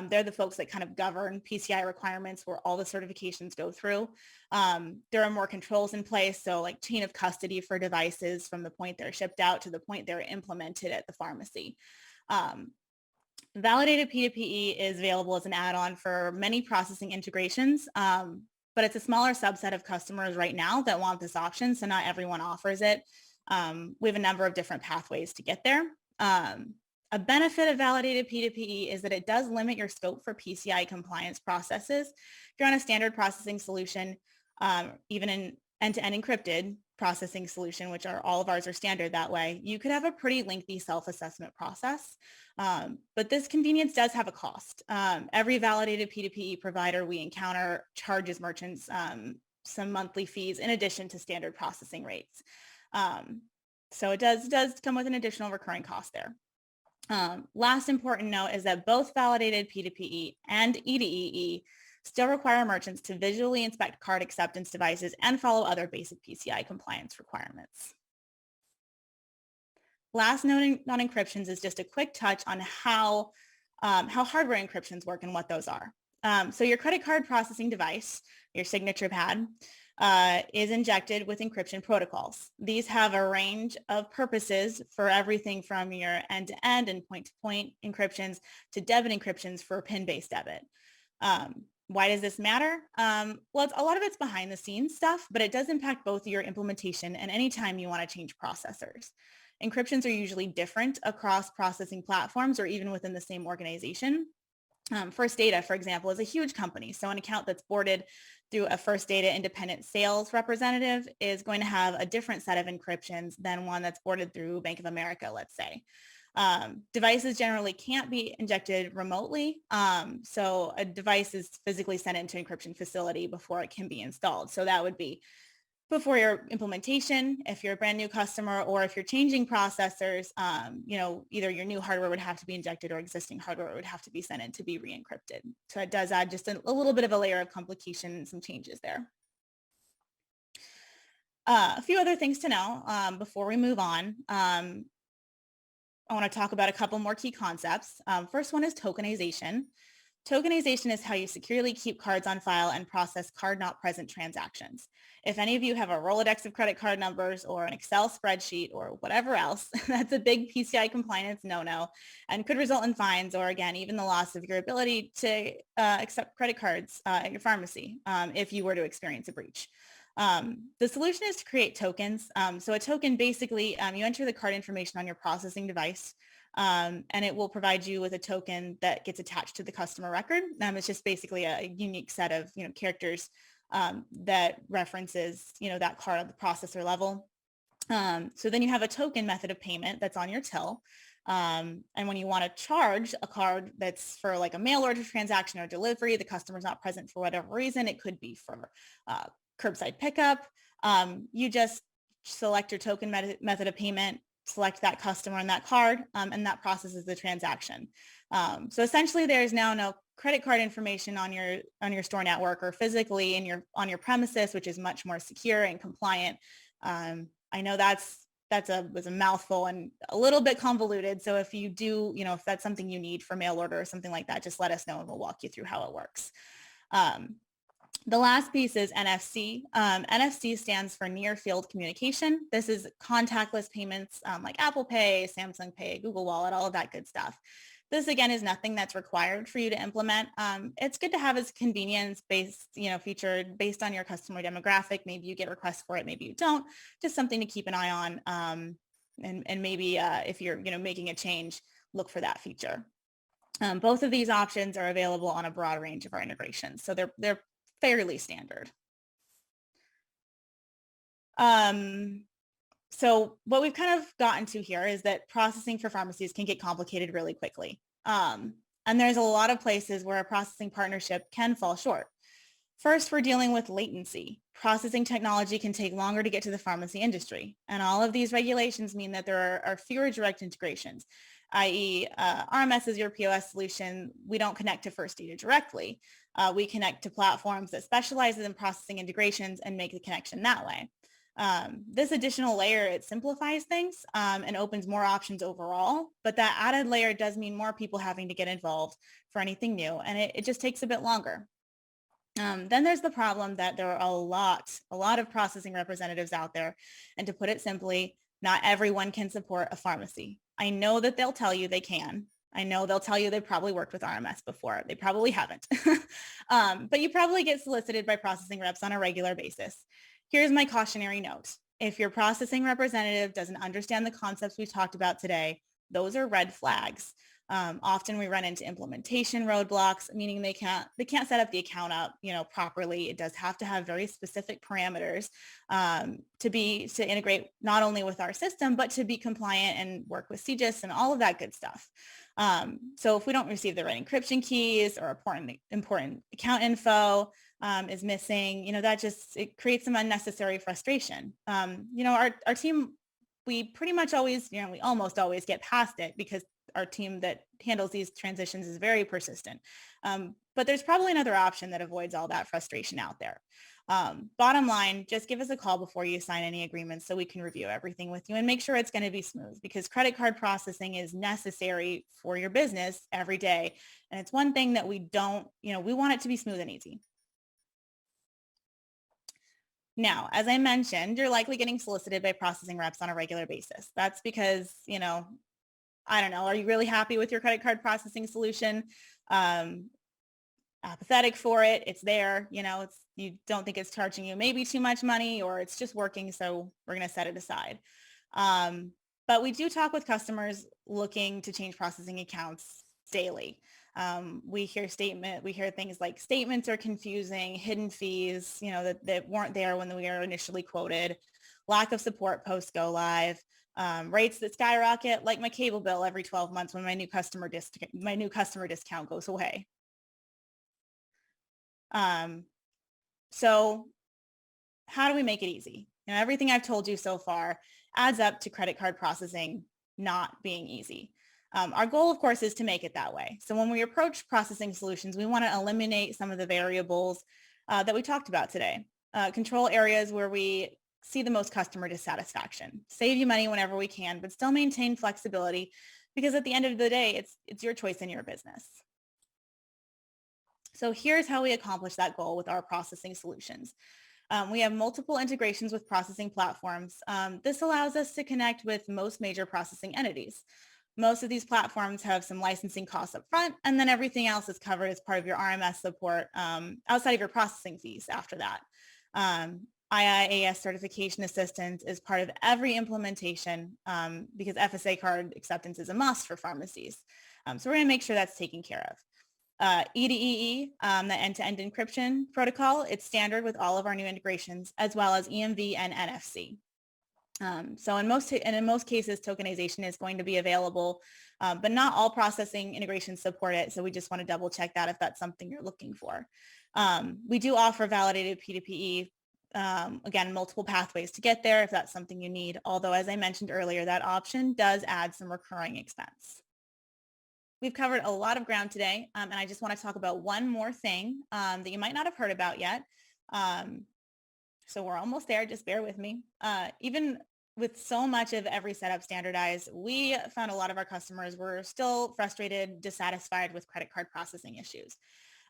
They're the folks that kind of govern PCI requirements where all the certifications go through. There are more controls in place, so like chain of custody for devices from the point they're shipped out to the point they're implemented at the pharmacy. Validated P2PE is available as an add-on for many processing integrations, but it's a smaller subset of customers right now that want this option, so not everyone offers it. We have a number of different pathways to get there. A benefit of validated P2PE is that it does limit your scope for PCI compliance processes. If you're on a standard processing solution, even an end-to-end encrypted processing solution, which are all of ours are standard that way, you could have a pretty lengthy self-assessment process. But this convenience does have a cost. Every validated P2PE provider we encounter charges merchants some monthly fees in addition to standard processing rates. So it does come with an additional recurring cost there. Last important note is that both validated P2PE and E2EE still require merchants to visually inspect card acceptance devices and follow other basic PCI compliance requirements. Last note on encryptions is just a quick touch on how hardware encryptions work and what those are. So your credit card processing device, your signature pad, is injected with encryption protocols. These have a range of purposes for everything from your end-to-end and point-to-point encryptions to debit encryptions for PIN-based debit. Why does this matter? Well, a lot of it's behind the scenes stuff, but it does impact both your implementation and any time you want to change processors. Encryptions are usually different across processing platforms or even within the same organization. First Data, for example, is a huge company. So an account that's boarded through a First Data independent sales representative is going to have a different set of encryptions than one that's boarded through Bank of America, let's say. Devices generally can't be injected remotely. So a device is physically sent into an encryption facility before it can be installed. So that would be before your implementation, if you're a brand new customer, or if you're changing processors, either your new hardware would have to be injected or existing hardware would have to be sent in to be re-encrypted. So it does add just a little bit of a layer of complication and some changes there. A few other things to know before we move on. I want to talk about a couple more key concepts. First one is tokenization. Tokenization is how you securely keep cards on file and process card not present transactions. If any of you have a Rolodex of credit card numbers or an Excel spreadsheet or whatever else, that's a big PCI compliance no-no and could result in fines or, again, even the loss of your ability to accept credit cards at your pharmacy if you were to experience a breach. The solution is to create tokens. So a token, basically, you enter the card information on your processing device, and it will provide you with a token that gets attached to the customer record. It's just basically a unique set of characters that references that card at the processor level. So then you have a token method of payment that's on your till. And when you want to charge a card that's for like a mail order transaction or delivery, the customer's not present for whatever reason, it could be for curbside pickup. You just select your token method of payment, select that customer and that card, and that processes the transaction. So essentially, there is now no credit card information on your store network or physically on your premises, which is much more secure and compliant. I know was a mouthful and a little bit convoluted. So if you do, if that's something you need for mail order or something like that, just let us know and we'll walk you through how it works. The last piece is NFC. NFC stands for Near Field Communication. This is contactless payments like Apple Pay, Samsung Pay, Google Wallet, all of that good stuff. This, again, is nothing that's required for you to implement. It's good to have as convenience-based, featured based on your customer demographic. Maybe you get requests for it, maybe you don't. Just something to keep an eye on. And maybe if you're, making a change, look for that feature. Both of these options are available on a broad range of our integrations. So they're fairly standard. So what we've kind of gotten to here is that processing for pharmacies can get complicated really quickly. And there's a lot of places where a processing partnership can fall short. First, we're dealing with latency. Processing technology can take longer to get to the pharmacy industry. And all of these regulations mean that there are fewer direct integrations, i.e. RMS is your POS solution. We don't connect to First Data directly. We connect to platforms that specialize in processing integrations and make the connection that way. This additional layer, it simplifies things and opens more options overall, but that added layer does mean more people having to get involved for anything new, and it just takes a bit longer. Then there's the problem that there are a lot of processing representatives out there, and to put it simply, not everyone can support a pharmacy. I know that they'll tell you they can. I know they'll tell you they've probably worked with RMS before. They probably haven't. But you probably get solicited by processing reps on a regular basis. Here's my cautionary note. If your processing representative doesn't understand the concepts we've talked about today, those are red flags. Often we run into implementation roadblocks, meaning they can't set up the account up, properly. It does have to have very specific parameters to integrate not only with our system, but to be compliant and work with CGIS and all of that good stuff. So if we don't receive the right encryption keys or important account info is missing, it creates some unnecessary frustration. Our team, we pretty much always, we almost always get past it because our team that handles these transitions is very persistent. But there's probably another option that avoids all that frustration out there. Bottom line, just give us a call before you sign any agreements so we can review everything with you and make sure it's going to be smooth, because credit card processing is necessary for your business every day. And it's one thing that we don't, we want it to be smooth and easy. Now, as I mentioned, you're likely getting solicited by processing reps on a regular basis. That's because, I don't know, are you really happy with your credit card processing solution? Apathetic for it, it's there, you don't think it's charging you maybe too much money, or it's just working, so we're going to set it aside. But we do talk with customers looking to change processing accounts daily. We hear things like statements are confusing, hidden fees, that weren't there when we were initially quoted, lack of support post go live, rates that skyrocket, like my cable bill every 12 months when my new customer discount goes away. So how do we make it easy? Everything I've told you so far adds up to credit card processing not being easy. Our goal, of course, is to make it that way. So when we approach processing solutions, we want to eliminate some of the variables that we talked about today. Control areas where we see the most customer dissatisfaction, save you money whenever we can, but still maintain flexibility, because at the end of the day, it's your choice in your business. So here's how we accomplish that goal with our processing solutions. We have multiple integrations with processing platforms. This allows us to connect with most major processing entities. Most of these platforms have some licensing costs up front, and then everything else is covered as part of your RMS support outside of your processing fees after that. IIAS certification assistance is part of every implementation because FSA card acceptance is a must for pharmacies. So we're going to make sure that's taken care of. EDEE, the end-to-end encryption protocol, it's standard with all of our new integrations, as well as EMV and NFC. So in most cases, tokenization is going to be available, but not all processing integrations support it. So we just want to double check that if that's something you're looking for. We do offer validated P2PE. Again, multiple pathways to get there if that's something you need. Although, as I mentioned earlier, that option does add some recurring expense. We've covered a lot of ground today, and I just want to talk about one more thing that you might not have heard about yet. So we're almost there. Just bear with me. Even with so much of every setup standardized, we found a lot of our customers were still frustrated, dissatisfied with credit card processing issues.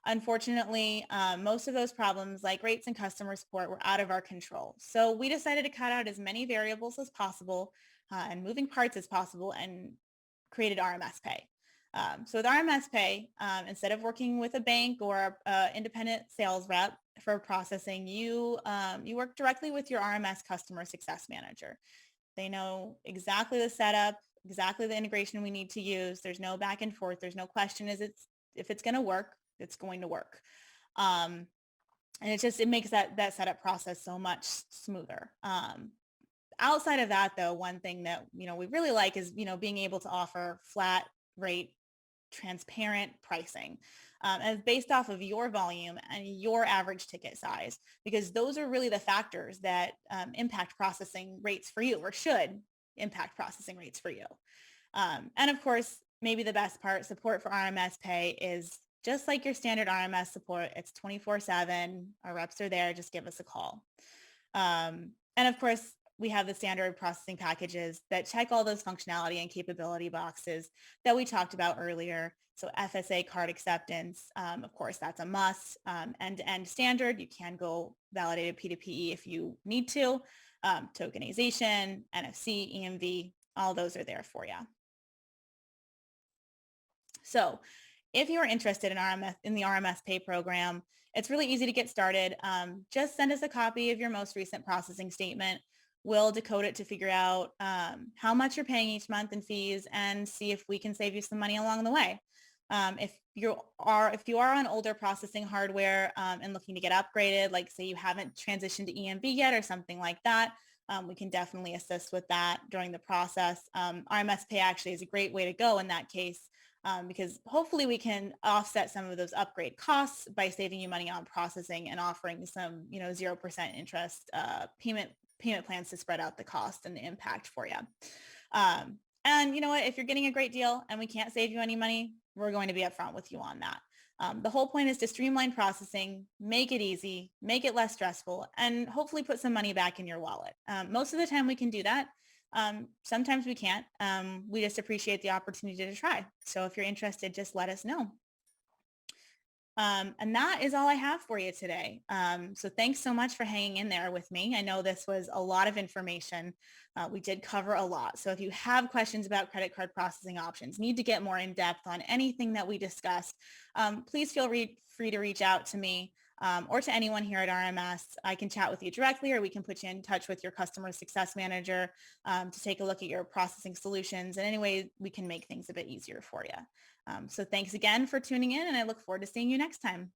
Unfortunately, most of those problems, like rates and customer support, were out of our control. So we decided to cut out as many variables as possible and moving parts as possible, and created RMS Pay. So with RMS Pay, instead of working with a bank or an independent sales rep for processing, you work directly with your RMS customer success manager. They know exactly the setup, exactly the integration we need to use. There's no back and forth. There's no question if it's going to work, it's going to work. And it makes that setup process so much smoother. Outside of that, though, one thing that, we really like is, being able to offer flat rate transparent pricing. And it's based off of your volume and your average ticket size, because those are really the factors that impact processing rates for you, or should impact processing rates for you. And of course, maybe the best part, support for RMS pay is just like your standard RMS support. It's 24/7. Our reps are there. Just give us a call. And of course, we have the standard processing packages that check all those functionality and capability boxes that we talked about earlier. So FSA card acceptance, of course, that's a must. End-to-end standard, you can go validated P2PE if you need to. Tokenization, NFC, EMV, all those are there for you. So if you're interested in the RMS Pay program, it's really easy to get started. Just send us a copy of your most recent processing statement. We'll decode it to figure out how much you're paying each month in fees and see if we can save you some money along the way. If you are on older processing hardware and looking to get upgraded, like say you haven't transitioned to EMV yet or something like that, we can definitely assist with that during the process. RMS Pay actually is a great way to go in that case, because hopefully we can offset some of those upgrade costs by saving you money on processing and offering some, 0% interest payment plans to spread out the cost and the impact for you. And you know what, if you're getting a great deal and we can't save you any money, we're going to be upfront with you on that. The whole point is to streamline processing, make it easy, make it less stressful, and hopefully put some money back in your wallet. Most of the time we can do that. Sometimes we can't. We just appreciate the opportunity to try. So if you're interested, just let us know. And that is all I have for you today. So thanks so much for hanging in there with me. I know this was a lot of information. We did cover a lot. So if you have questions about credit card processing options, need to get more in depth on anything that we discussed, please feel free to reach out to me or to anyone here at RMS. I can chat with you directly, or we can put you in touch with your customer success manager to take a look at your processing solutions. And any way we can make things a bit easier for you. So thanks again for tuning in, and I look forward to seeing you next time.